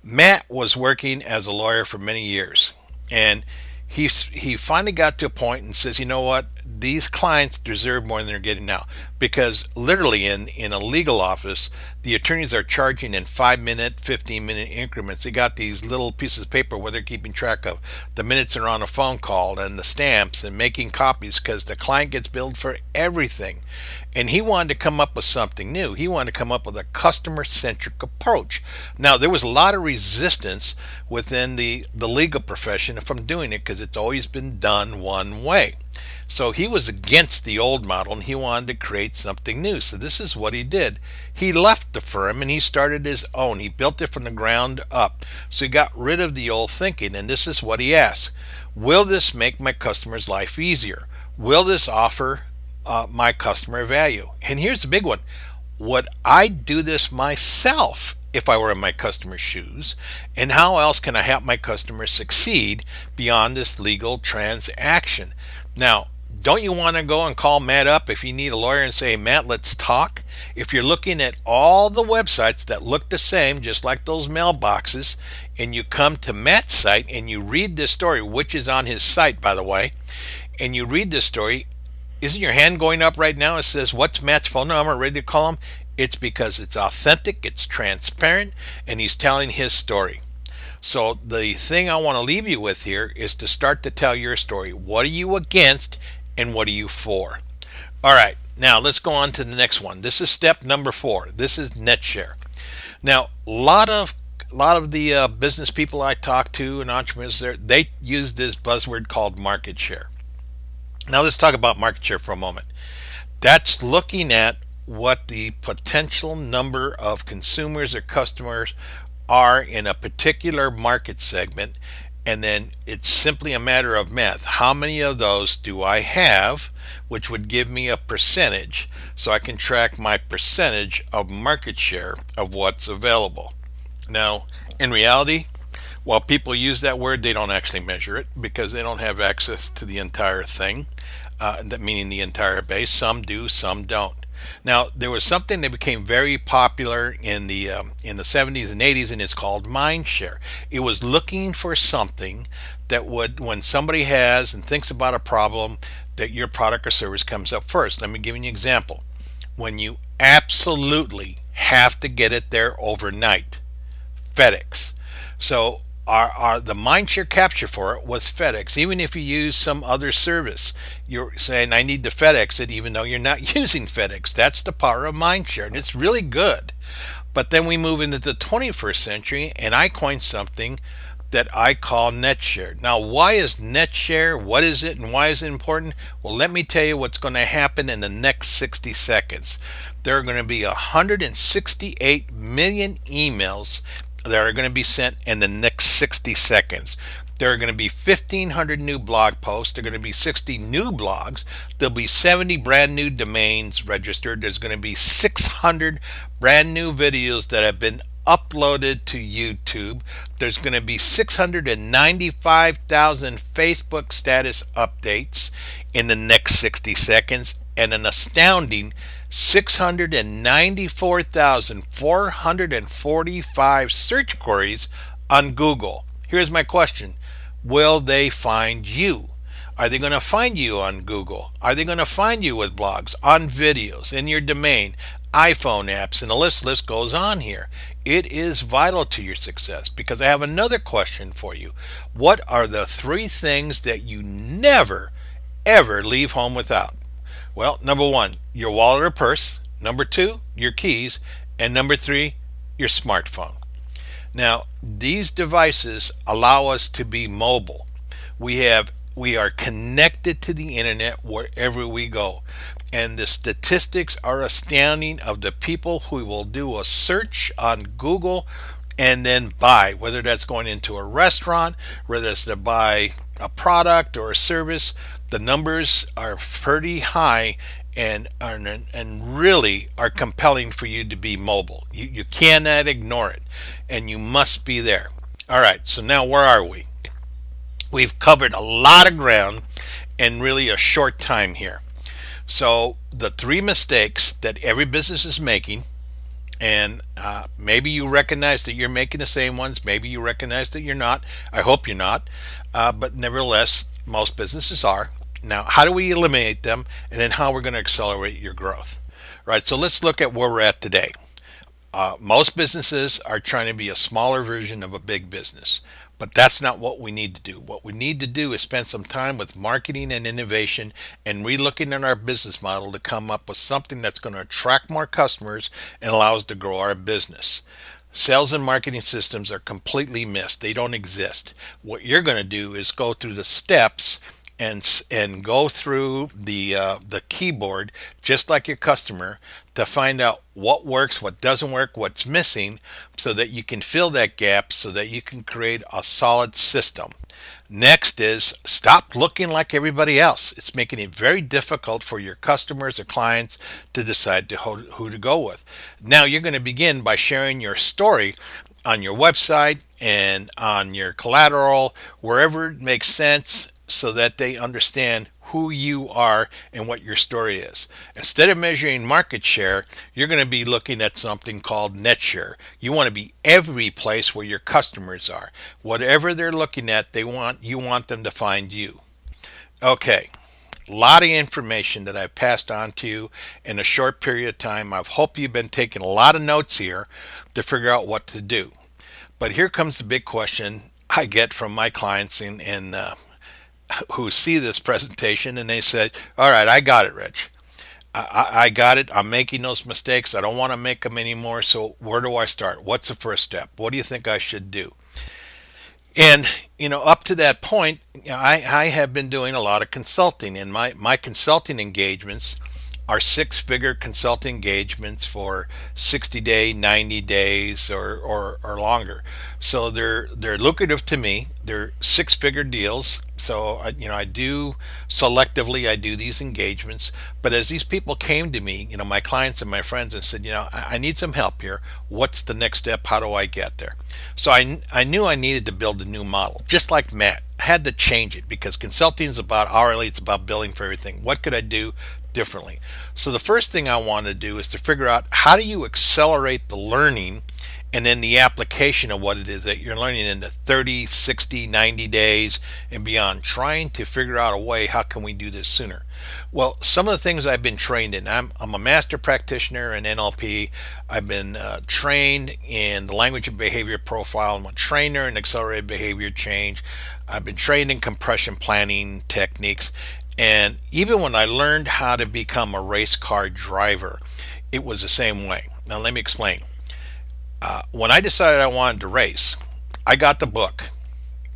Matt was working as a lawyer for many years, and he finally got to a point and says, you know what, these clients deserve more than they're getting now, because literally in a legal office, the attorneys are charging in 5-minute, 15-minute increments. They got these little pieces of paper where they're keeping track of the minutes they're on a phone call and the stamps and making copies, because the client gets billed for everything. And he wanted to come up with something new. He wanted to come up with a customer-centric approach. Now, there was a lot of resistance within the legal profession from doing it, because it's always been done one way. So he was against the old model and he wanted to create something new. So this is what he did. He left the firm and he started his own. He built it from the ground up. So he got rid of the old thinking, and this is what he asked. Will this make my customer's life easier? Will this offer my customer value? And here's the big one. Would I do this myself if I were in my customer's shoes? And how else can I help my customer succeed beyond this legal transaction? Now, don't you want to go and call Matt up if you need a lawyer and say, hey, Matt, let's talk? If you're looking at all the websites that look the same, just like those mailboxes, and you come to Matt's site and you read this story, which is on his site, by the way, and you read this story, isn't your hand going up right now? It says, what's Matt's phone number? Ready to call him? It's because it's authentic, it's transparent, and he's telling his story. So the thing I want to leave you with here is to start to tell your story. What are you against and what are you for? All right, now let's go on to the next one. This is step number 4. This is NetShare. Now, a lot of the business people I talk to and entrepreneurs there, they use this buzzword called market share. Now let's talk about market share for a moment. That's looking at what the potential number of consumers or customers are in a particular market segment, and then it's simply a matter of math. How many of those do I have, which would give me a percentage, so I can track my percentage of market share of what's available. Now, in reality, While people use that word, they don't actually measure it because they don't have access to the entire thing, that meaning the entire base. Some do, some don't. Now, there was something that became very popular in the 70s and 80s, and it's called mindshare. It was looking for something that would, when somebody has and thinks about a problem, that your product or service comes up first. Let me give you an example. When you absolutely have to get it there overnight, FedEx. So the mindshare capture for it was FedEx. Even if you use some other service, you're saying I need to FedEx it, even though you're not using FedEx. That's the power of mindshare, and it's really good. But then we move into the 21st century, and I coined something that I call NetShare. Now, why is NetShare? What is it, and why is it important? Well, let me tell you what's going to happen in the next 60 seconds. There are going to be 168 million emails that are going to be sent in the next 60 seconds. There are going to be 1,500 new blog posts. There are going to be 60 new blogs. There'll be 70 brand new domains registered. There's going to be 600 brand new videos that have been uploaded to YouTube. There's going to be 695,000 Facebook status updates in the next 60 seconds, and an astounding 694,445 search queries on Google. Here's my question. Will they find you? Are they going to find you on Google? Are they going to find you with blogs, on videos, in your domain, iPhone apps, and the list goes on here. It is vital to your success, because I have another question for you. What are the 3 things that you never, ever leave home without? Well, number 1, your wallet or purse. Number 2, your keys. And number 3, your smartphone. Now, these devices allow us to be mobile. We are connected to the internet wherever we go. And the statistics are astounding of the people who will do a search on Google and then buy, whether that's going into a restaurant, whether it's to buy a product or a service. The numbers are pretty high and really are compelling for you to be mobile. You cannot ignore it, and you must be there. All right, so now where are we? We've covered a lot of ground in really a short time here. So the 3 mistakes that every business is making, and maybe you recognize that you're making the same ones, maybe you recognize that you're not. I hope you're not, but nevertheless, most businesses are. Now, how do we eliminate them, and then how we're going to accelerate your growth? Right, so let's look at where we're at today. Most businesses are trying to be a smaller version of a big business, but that's not what we need to do. What we need to do is spend some time with marketing and innovation and relooking at our business model to come up with something that's going to attract more customers and allow us to grow our business. Sales and marketing systems are completely missed. They don't exist. What you're going to do is go through the steps and go through the keyboard just like your customer to find out what works, what doesn't work, what's missing, so that you can fill that gap, so that you can create a solid system. Next is stop looking like everybody else. It's making it very difficult for your customers or clients to decide who to go with. Now you're going to begin by sharing your story on your website and on your collateral, wherever it makes sense, so that they understand who you are and what your story is. Instead of measuring market share, you're going to be looking at something called net share. You want to be every place where your customers are. Whatever they're looking at, you want them to find you. Okay, a lot of information that I've passed on to you in a short period of time. I hope you've been taking a lot of notes here to figure out what to do. But here comes the big question I get from my clients and who see this presentation, and they said, all right, I got it, Rich. I got it. I'm making those mistakes. I don't want to make them anymore. So where do I start? What's the first step? What do you think I should do? And, up to that point, I have been doing a lot of consulting, and my consulting engagements are six-figure consulting engagements for 60 days, 90 days, or longer. So they're lucrative to me. They're six-figure deals. So I do selectively, I do these engagements. But as these people came to me, my clients and my friends, and said, I need some help here. What's the next step? How do I get there? So I knew I needed to build a new model, just like Matt. I had to change it because consulting is about hourly, it's about billing for everything. What could I do differently? So the first thing I want to do is to figure out, how do you accelerate the learning and then the application of what it is that you're learning into 30, 60, 90 days and beyond, trying to figure out a way, how can we do this sooner? Well, some of the things I've been trained in, I'm a master practitioner in NLP. I've been trained in the language and behavior profile. I'm a trainer in accelerated behavior change. I've been trained in compression planning techniques. And even when I learned how to become a race car driver, it was the same way. Now, let me explain. When I decided I wanted to race, I got the book,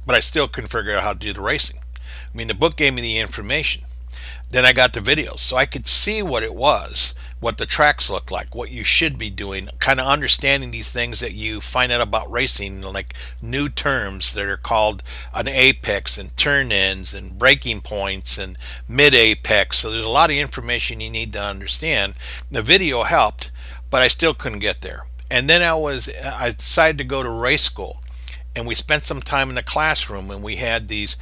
but I still couldn't figure out how to do the racing. I mean, the book gave me the information. Then I got the videos, so I could see what it was, what the tracks look like, what you should be doing, kind of understanding these things that you find out about racing, like new terms that are called an apex and turn ins and braking points and mid apex. So there's a lot of information you need to understand. The video helped, but I still couldn't get there. And then I decided to go to race school, and we spent some time in the classroom, and we had these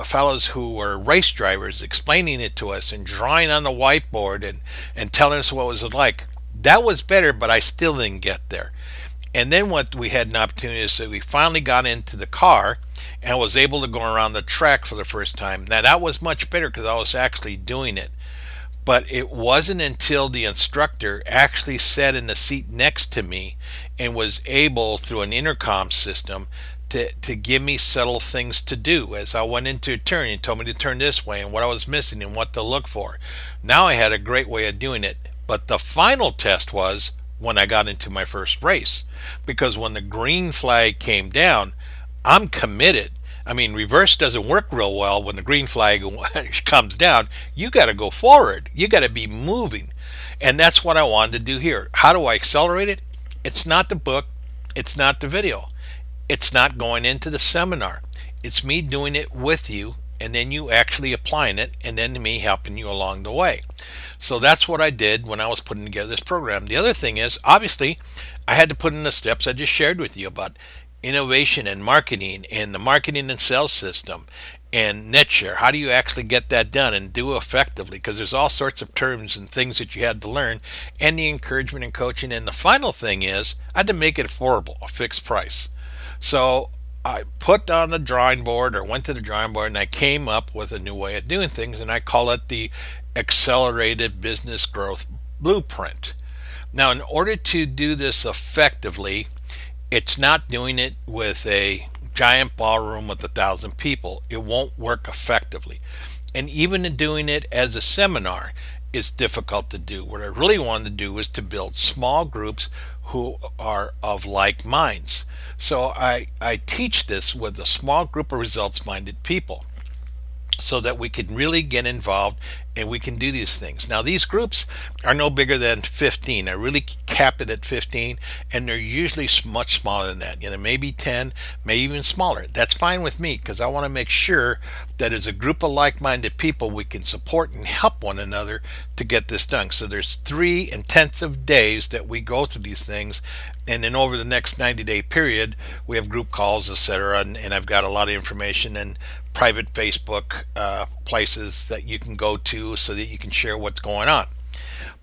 fellows who were race drivers explaining it to us and drawing on the whiteboard and telling us what it was like. That was better, but I still didn't get there. And then what we had an opportunity is that we finally got into the car and was able to go around the track for the first time. Now that was much better because I was actually doing it. But it wasn't until the instructor actually sat in the seat next to me and was able, through an intercom system, to give me subtle things to do. As I went into a turn, he told me to turn this way and what I was missing and what to look for. Now I had a great way of doing it. But the final test was when I got into my first race. Because when the green flag came down, I'm committed. I mean, reverse doesn't work real well when the green flag comes down. You got to go forward. You got to be moving. And that's what I wanted to do here. How do I accelerate it? It's not the book. It's not the video. It's not going into the seminar. It's me doing it with you, and then you actually applying it, and then me helping you along the way. So that's what I did when I was putting together this program. The other thing is, obviously, I had to put in the steps I just shared with you about innovation and marketing and the marketing and sales system and net share. How do you actually get that done and do effectively? Because there's all sorts of terms and things that you had to learn, and the encouragement and coaching. And the final thing is, I had to make it affordable, a fixed price. So I put on the drawing board, or went to the drawing board, and I came up with a new way of doing things, and I call it the Accelerated Business Growth Blueprint. Now, in order to do this effectively, it's not doing it with a giant ballroom with 1,000 people. It won't work effectively. And even in doing it as a seminar is difficult to do. What I really wanted to do is to build small groups who are of like minds. So I teach this with a small group of results-minded people so that we can really get involved and we can do these things. Now, these groups are no bigger than 15. I really cap it at 15, and they're usually much smaller than that. Maybe 10, maybe even smaller. That's fine with me because I want to make sure that as a group of like-minded people, we can support and help one another to get this done. So there's 3 intensive days that we go through these things, and then over the next 90-day period, we have group calls, etc. And I've got a lot of information and private Facebook places that you can go to so that you can share what's going on.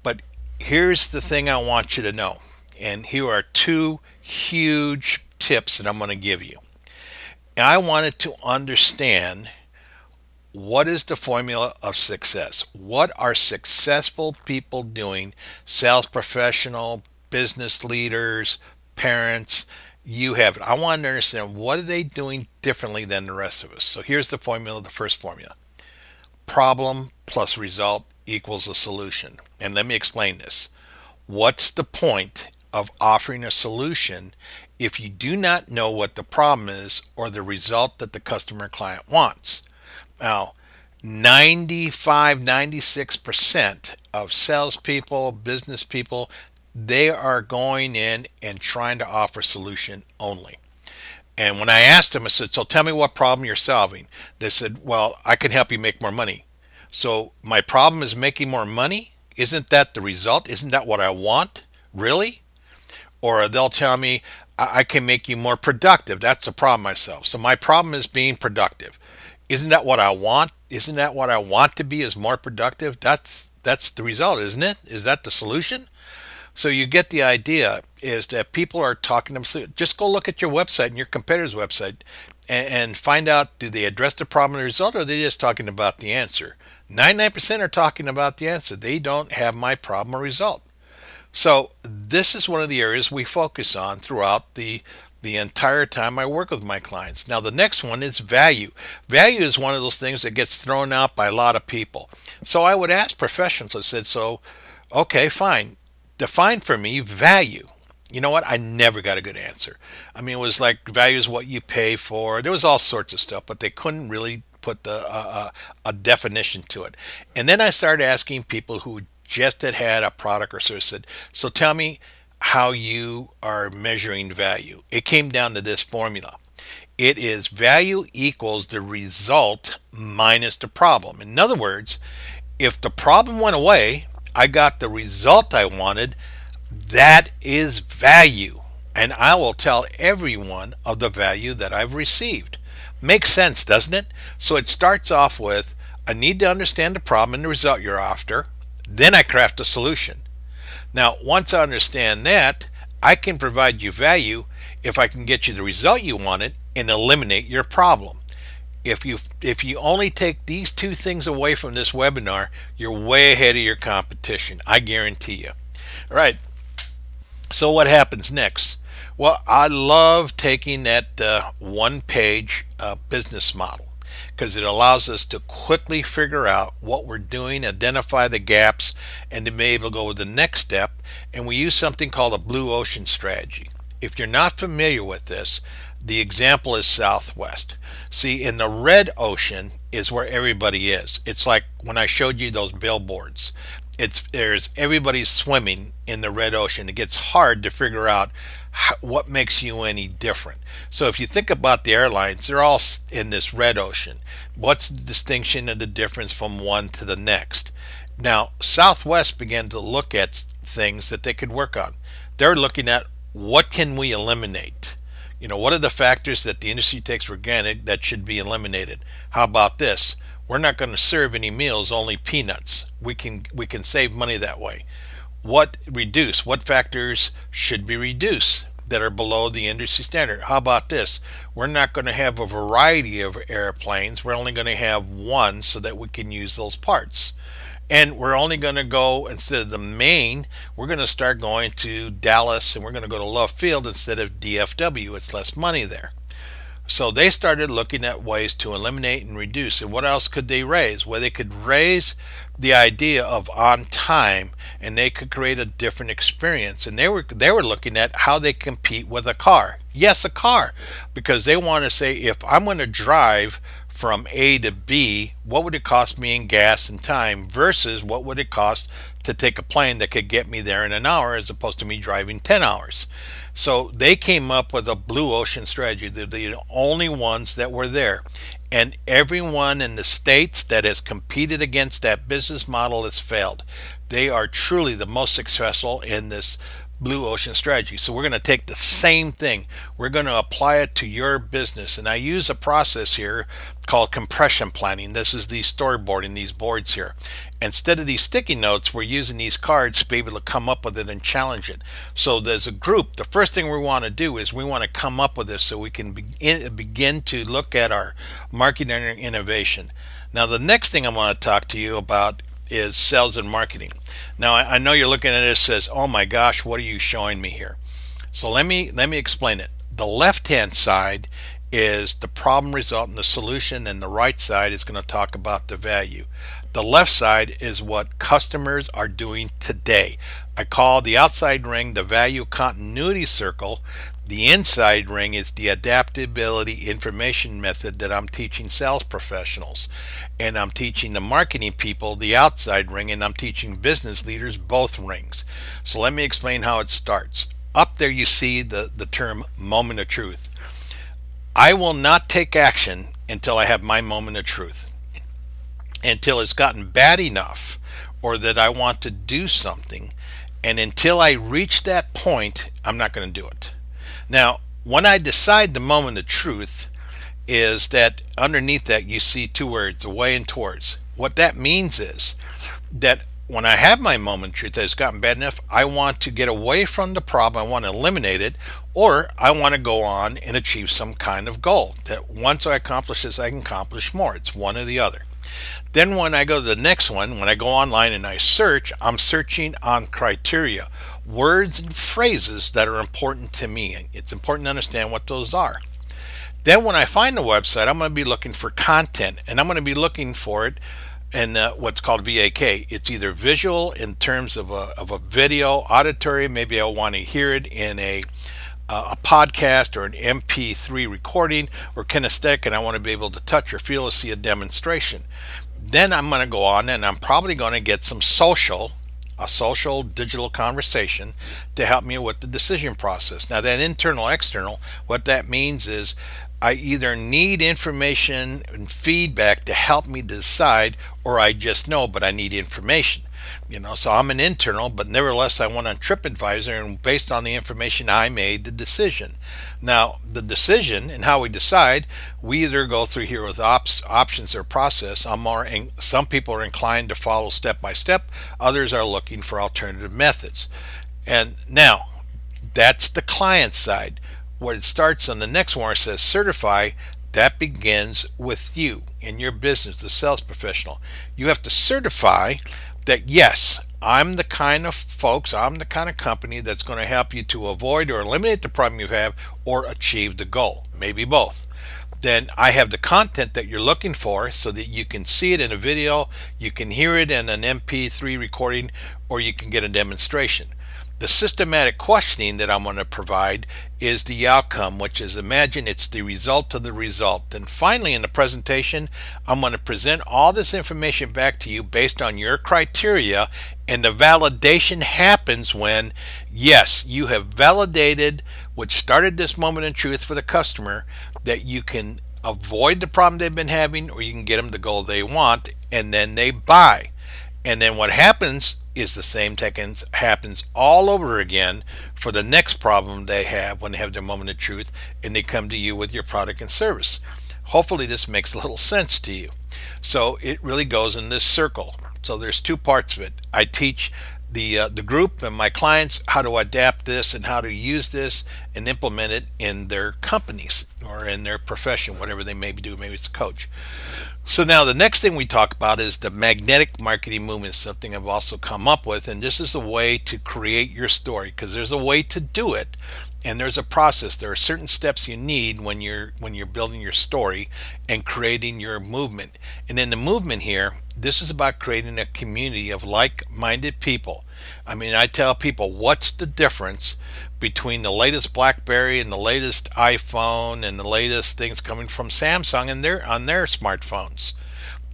But here's the thing I want you to know, and here are 2 huge tips that I'm going to give you. I wanted to understand, what is the formula of success? What are successful people doing? Sales professional, business leaders, parents, you have it. I want to understand, what are they doing differently than the rest of us? So here's the formula, the first formula. Problem plus result equals a solution. And let me explain this. What's the point of offering a solution if you do not know what the problem is or the result that the customer client wants? Now, 95, 96% of salespeople, business people, they are going in and trying to offer solution only. And when I asked them, I said, so tell me what problem you're solving. They said, well, I can help you make more money. So my problem is making more money? Isn't that the result? Isn't that what I want? Really? Or they'll tell me, I can make you more productive. That's the problem myself. So my problem is being productive. Isn't that what I want? Isn't that what I want to be, is more productive? That's the result, isn't it? Is that the solution? So you get the idea, is that people are talking to them. Just go look at your website and your competitor's website and find out, do they address the problem and the result, or are they just talking about the answer? 99% are talking about the answer. They don't have my problem or result. So this is one of the areas we focus on throughout the entire time I work with my clients. Now the next one is value. Value is one of those things that gets thrown out by a lot of people. So I would ask professionals, I said, so okay, fine. Define for me value. You know what? I never got a good answer. I mean, it was like value is what you pay for. There was all sorts of stuff, but they couldn't really put a definition to it. And then I started asking people who just had a product or service. Said, so tell me how you are measuring value. It came down to this formula. It is value equals the result minus the problem. In other words, if the problem went away, I got the result I wanted. That is value. And I will tell everyone of the value that I've received. Makes sense, doesn't it? So it starts off with, I need to understand the problem and the result you're after. Then I craft a solution. Now, once I understand that, I can provide you value if I can get you the result you wanted and eliminate your problem. If you only take these two things away from this webinar, you're way ahead of your competition. I guarantee you. All right. So what happens next? Well, I love taking that one-page business model, because it allows us to quickly figure out what we're doing, identify the gaps, and to be able to go with the next step. And we use something called a blue ocean strategy. If you're not familiar with this, the example is Southwest. See, in the red ocean is where everybody is. It's like when I showed you those billboards. There's everybody swimming in the red ocean. It gets hard to figure out what makes you any different. So if you think about the airlines, they're all in this red ocean. What's the distinction and the difference from one to the next? Now, Southwest began to look at things that they could work on. They're looking at, what can we eliminate? You know, what are the factors that the industry takes for granted that should be eliminated? How about this? We're not going to serve any meals, only peanuts. We can save money that way. What factors should be reduced that are below the industry standard? How about this? We're not going to have a variety of airplanes. We're only going to have one so that we can use those parts. And we're only going to go, instead of the Maine, we're going to start going to Dallas, and we're going to go to Love Field instead of DFW. It's less money there. So they started looking at ways to eliminate and reduce. And what else could they raise? Well, they could raise the idea of on time, and they could create a different experience. And they were looking at how they compete with a car. Yes, a car, because they want to say, if I'm going to drive from A to B, what would it cost me in gas and time versus what would it cost to take a plane that could get me there in an hour, as opposed to me driving 10 hours. So they came up with a blue ocean strategy. They're the only ones that were there. And everyone in the states that has competed against that business model has failed. They are truly the most successful in this blue ocean strategy. So we're going to take the same thing. We're going to apply it to your business. And I use a process here called compression planning. This is the storyboarding, these boards here. Instead of these sticky notes, we're using these cards to be able to come up with it and challenge it. So there's a group. The first thing we want to do is we want to come up with this so we can begin to look at our marketing and innovation. Now the next thing I want to talk to you about is sales and marketing. Now I know you're looking at it, says, oh my gosh, what are you showing me here? So let me explain it. The left hand side is the problem, result, and the solution, and the right side is going to talk about the value. The left side is what customers are doing today. I call the outside ring the value continuity circle, The inside ring is the adaptability information method that I'm teaching sales professionals. And I'm teaching the marketing people the outside ring, and I'm teaching business leaders both rings. So let me explain how it starts. Up there you see the term moment of truth. I will not take action until I have my moment of truth, until it's gotten bad enough or that I want to do something. And until I reach that point, I'm not going to do it. Now, when I decide the moment of truth, is that underneath that you see two words, away and towards. What that means is that when I have my moment of truth that has gotten bad enough, I want to get away from the problem, I want to eliminate it, or I want to go on and achieve some kind of goal. That once I accomplish this, I can accomplish more. It's one or the other. Then when I go to the next one, when I go online and I search, I'm searching on criteria, words and phrases that are important to me. It's important to understand what those are. Then when I find the website, I'm going to be looking for content, and I'm going to be looking for it in what's called VAK. It's either visual in terms of a video, auditory, maybe I want to hear it in a podcast or an MP3 recording, or kinesthetic, and I want to be able to touch or feel or see a demonstration. Then I'm going to go on and I'm probably going to get some a social digital conversation to help me with the decision process. Now that internal external, what that means is I either need information and feedback to help me decide, or I just know but I need information. So I'm an internal, but nevertheless I went on TripAdvisor, and based on the information I made the decision. Now the decision and how we decide, we either go through here with options or process. Some people are inclined to follow step by step, others are looking for alternative methods. And now that's the client side. Where it starts on the next one, where it says certify, that begins with you in your business, the sales professional. You have to certify that yes, I'm the kind of company that's going to help you to avoid or eliminate the problem you have or achieve the goal, maybe both. Then I have the content that you're looking for so that you can see it in a video, you can hear it in an MP3 recording, or you can get a demonstration. The systematic questioning that I'm going to provide is the outcome, which is, imagine it's the result of the result. Then finally in the presentation, I'm going to present all this information back to you based on your criteria, and the validation happens when, yes, you have validated, which started this moment in truth for the customer, that you can avoid the problem they've been having, or you can get them the goal they want, and then they buy. And then what happens is the same technique happens all over again for the next problem they have when they have their moment of truth and they come to you with your product and service. Hopefully this makes a little sense to you. So it really goes in this circle. So there's two parts of it. I teach the group and my clients how to adapt this and how to use this and implement it in their companies or in their profession, whatever they may be doing. Maybe it's a coach. So now the next thing we talk about is the magnetic marketing movement, something I've also come up with, and this is a way to create your story, because there's a way to do it and there's a process. There are certain steps you need when you're building your story and creating your movement. And in the movement here, this is about creating a community of like-minded people. I mean, I tell people, what's the difference between the latest BlackBerry and the latest iPhone and the latest things coming from Samsung and on their smartphones?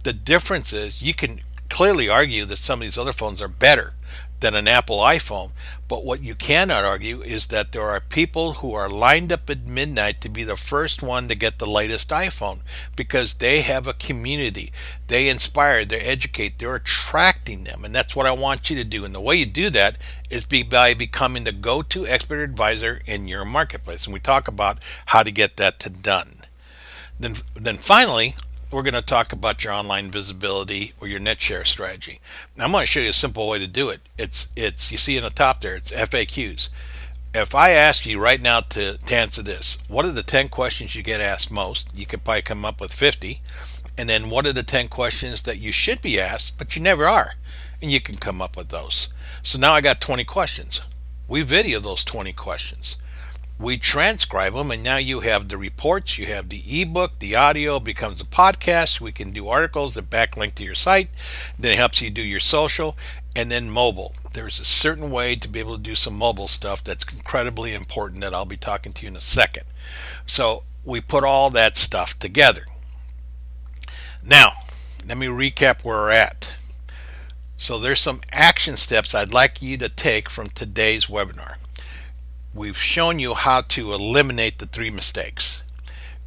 The difference is you can clearly argue that some of these other phones are better than an Apple iPhone, but what you cannot argue is that there are people who are lined up at midnight to be the first one to get the latest iPhone, because they have a community, they inspire, they educate, they're attracting them, and that's what I want you to do. And the way you do that is by becoming the go-to expert advisor in your marketplace, and we talk about how to get that done. Then finally, we're going to talk about your online visibility or your net share strategy. Now, I'm going to show you a simple way to do it. It's you see in the top there, it's FAQs. If I ask you right now to answer this, what are the 10 questions you get asked most? You could probably come up with 50. And then what are the 10 questions that you should be asked but you never are? And you can come up with those. So now I got 20 questions. We video those 20 questions. We transcribe them, and now you have the reports, you have the ebook, the audio becomes a podcast. We can do articles that backlink to your site. Then it helps you do your social, and then mobile. There's a certain way to be able to do some mobile stuff that's incredibly important that I'll be talking to you in a second. So we put all that stuff together. Now, let me recap where we're at. So there's some action steps I'd like you to take from today's webinar. We've shown you how to eliminate the 3 mistakes.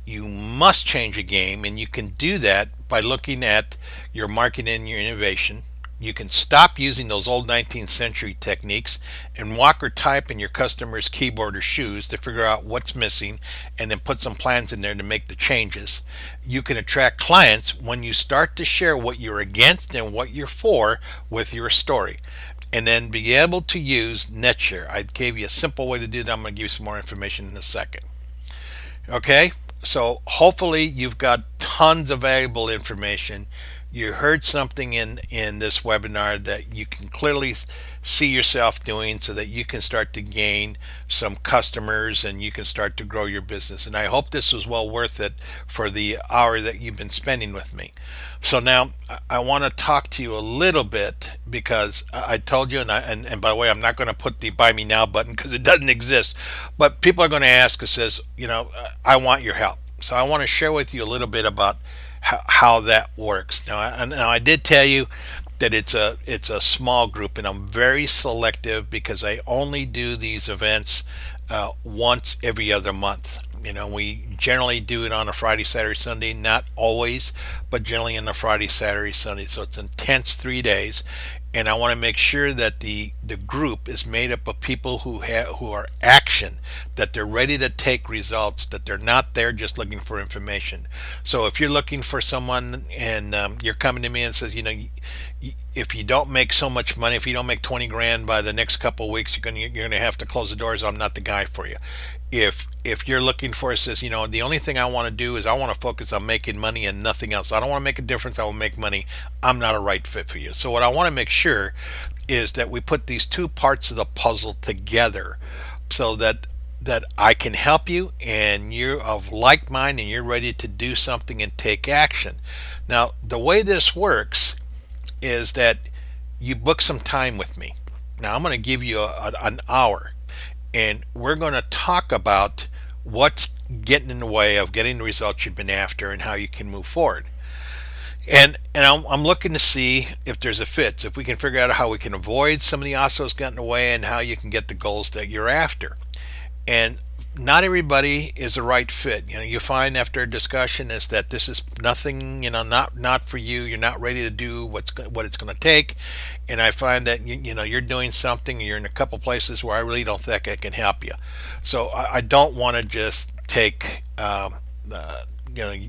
You must change a game, and you can do that by looking at your marketing and your innovation. You can stop using those old 19th century techniques and walk or type in your customer's keyboard or shoes to figure out what's missing, and then put some plans in there to make the changes. You can attract clients when you start to share what you're against and what you're for with your story, and then be able to use NetShare. I gave you a simple way to do that. I'm going to give you some more information in a second. Okay, so hopefully you've got tons of valuable information. You heard something in this webinar that you can clearly see yourself doing, so that you can start to gain some customers and you can start to grow your business. And I hope this was well worth it for the hour that you've been spending with me. So now I want to talk to you a little bit, because I told you, and by the way, I'm not going to put the buy me now button because it doesn't exist, but people are going to ask us, says, I want your help. So I want to share with you a little bit about how that works. Now I did tell you that it's a small group, and I'm very selective because I only do these events once every other month. We generally do it on a Friday, Saturday, Sunday, not always, but generally on a Friday, Saturday, Sunday. So it's intense 3 days, and I want to make sure that the group is made up of people who are action, that they're ready to take results, that they're not there just looking for information. So if you're looking for someone and you're coming to me and says, if you don't make so much money, if you don't make 20 grand by the next couple of weeks, you're gonna have to close the doors. I'm not the guy for you. If you're looking for, says, the only thing I want to do is I want to focus on making money and nothing else. I don't want to make a difference. I will make money. I'm not a right fit for you. So what I want to make sure is that we put these 2 parts of the puzzle together, so that I can help you and you're of like mind and you're ready to do something and take action. Now, the way this works is that you book some time with me. Now, I'm going to give you an hour, and we're going to talk about what's getting in the way of getting the results you've been after and how you can move forward. And I'm looking to see if there's a fit, if we can figure out how we can avoid some of the ossos getting in the way and how you can get the goals that you're after. And not everybody is a right fit. You find after a discussion is that this is nothing, not for you. You're not ready to do what it's going to take. And I find that you're doing something, you're in a couple places where I really don't think I can help you. So I don't want to just take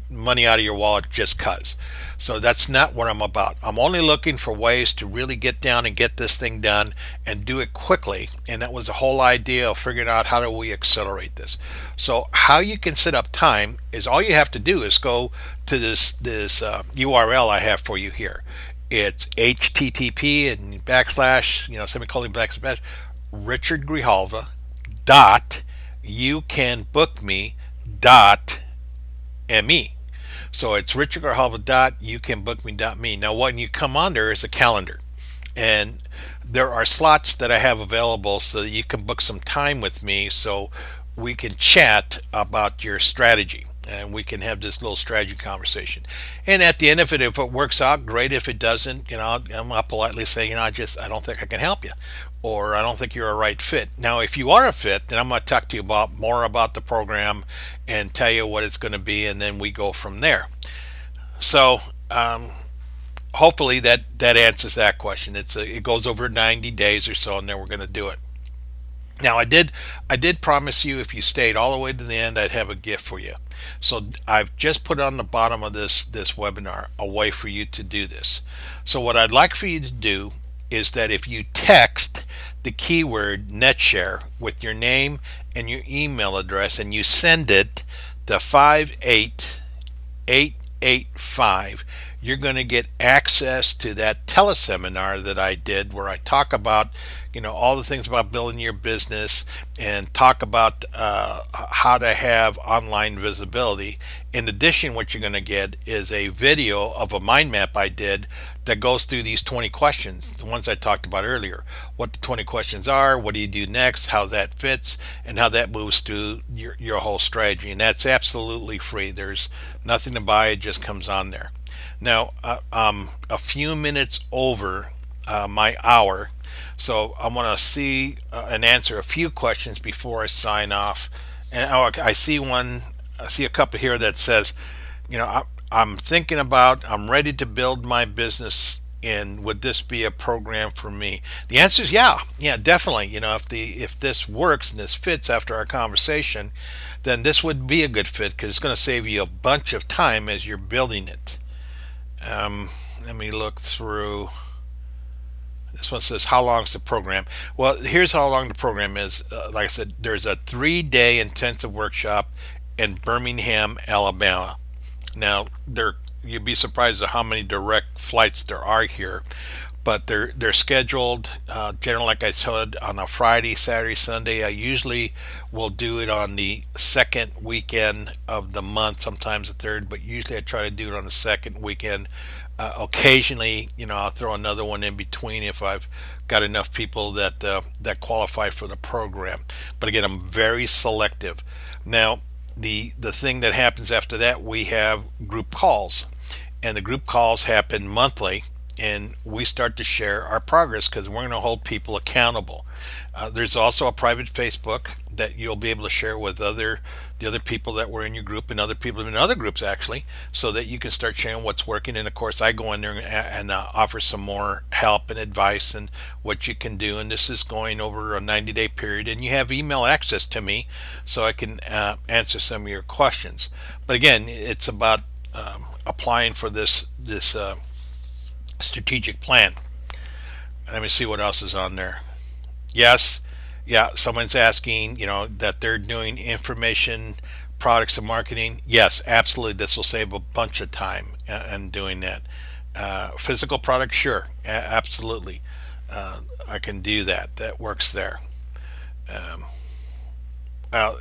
money out of your wallet just cause. So that's not what I'm about. I'm only looking for ways to really get down and get this thing done and do it quickly. And that was the whole idea of figuring out how do we accelerate this. So how you can set up time is all you have to do is go to this URL I have for you here. It's http and backslash, semicolon backslash Richard Grehalva dot youcanbookme.me. So it's richardgrehalva.youcanbookme.me. Now when you come on, there is a calendar, and there are slots that I have available so that you can book some time with me so we can chat about your strategy and we can have this little strategy conversation. And at the end of it, if it works out, great. If it doesn't, I'll politely say, I don't think I can help you, or I don't think you're a right fit. Now, if you are a fit, then I'm going to talk to you more about the program and tell you what it's going to be, and then we go from there. So hopefully that answers that question. It goes over 90 days or so, and then we're going to do it. Now, I did promise you if you stayed all the way to the end, I'd have a gift for you. So I've just put on the bottom of this webinar a way for you to do this. So what I'd like for you to do is that if you text the keyword NetShare with your name and your email address and you send it to 58885, you're going to get access to that teleseminar that I did where I talk about all the things about building your business, and talk about how to have online visibility. In addition, what you're going to get is a video of a mind map I did that goes through these 20 questions, the ones I talked about earlier. What the 20 questions are, what do you do next, how that fits, and how that moves through your whole strategy. And that's absolutely free. There's nothing to buy, it just comes on there. Now, a few minutes over my hour, so I want to see and answer a few questions before I sign off. And I see one, I see a couple here that says, I'm thinking about, I'm ready to build my business, and would this be a program for me? The answer is yeah, definitely. If this works and this fits after our conversation, then this would be a good fit, because it's going to save you a bunch of time as you're building it. Let me look through. This one says, how long is the program? Well, here's how long the program is. Like I said, there's a 3-day intensive workshop in Birmingham, Alabama. Now, you'd be surprised at how many direct flights there are here, but they're scheduled generally, like I said, on a Friday, Saturday, Sunday. I usually will do it on the second weekend of the month, sometimes the third, but usually I try to do it on the second weekend. Occasionally, I'll throw another one in between if I've got enough people that qualify for the program. But again, I'm very selective. Now, the thing that happens after that, we have group calls, and the group calls happen monthly, and we start to share our progress, because we're going to hold people accountable. There's also a private Facebook that you'll be able to share with the other people that were in your group, and other people in other groups actually, so that you can start sharing what's working. And of course, I go in there and offer some more help and advice and what you can do. And this is going over a 90-day period, and you have email access to me, so I can answer some of your questions. But again, it's about applying for this strategic plan. Let me see what else is on there. Yes, yeah, someone's asking, that they're doing information products and marketing. Yes, absolutely, this will save a bunch of time in doing that. Physical products, sure, absolutely, I can do that. That works there. um,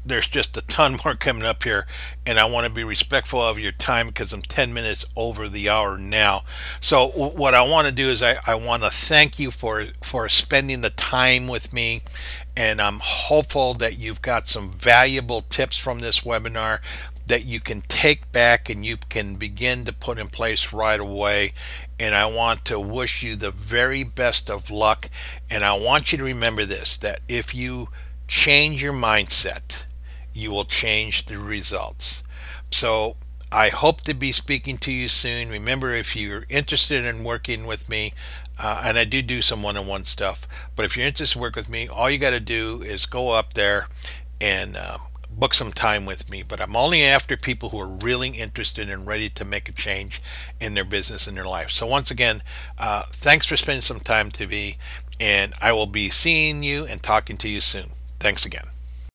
there's just a ton more coming up here, and I want to be respectful of your time, because I'm 10 minutes over the hour now. So what I want to do is I want to thank you for spending the time with me, and I'm hopeful that you've got some valuable tips from this webinar that you can take back and you can begin to put in place right away. And I want to wish you the very best of luck, and I want you to remember this, that if you change your mindset, you will change the results. So I hope to be speaking to you soon. Remember, if you're interested in working with me, and I do some one-on-one stuff, but if you're interested in working with me, all you got to do is go up there and book some time with me. But I'm only after people who are really interested and ready to make a change in their business and their life. So once again, thanks for spending some time to me, and I will be seeing you and talking to you soon. Thanks again.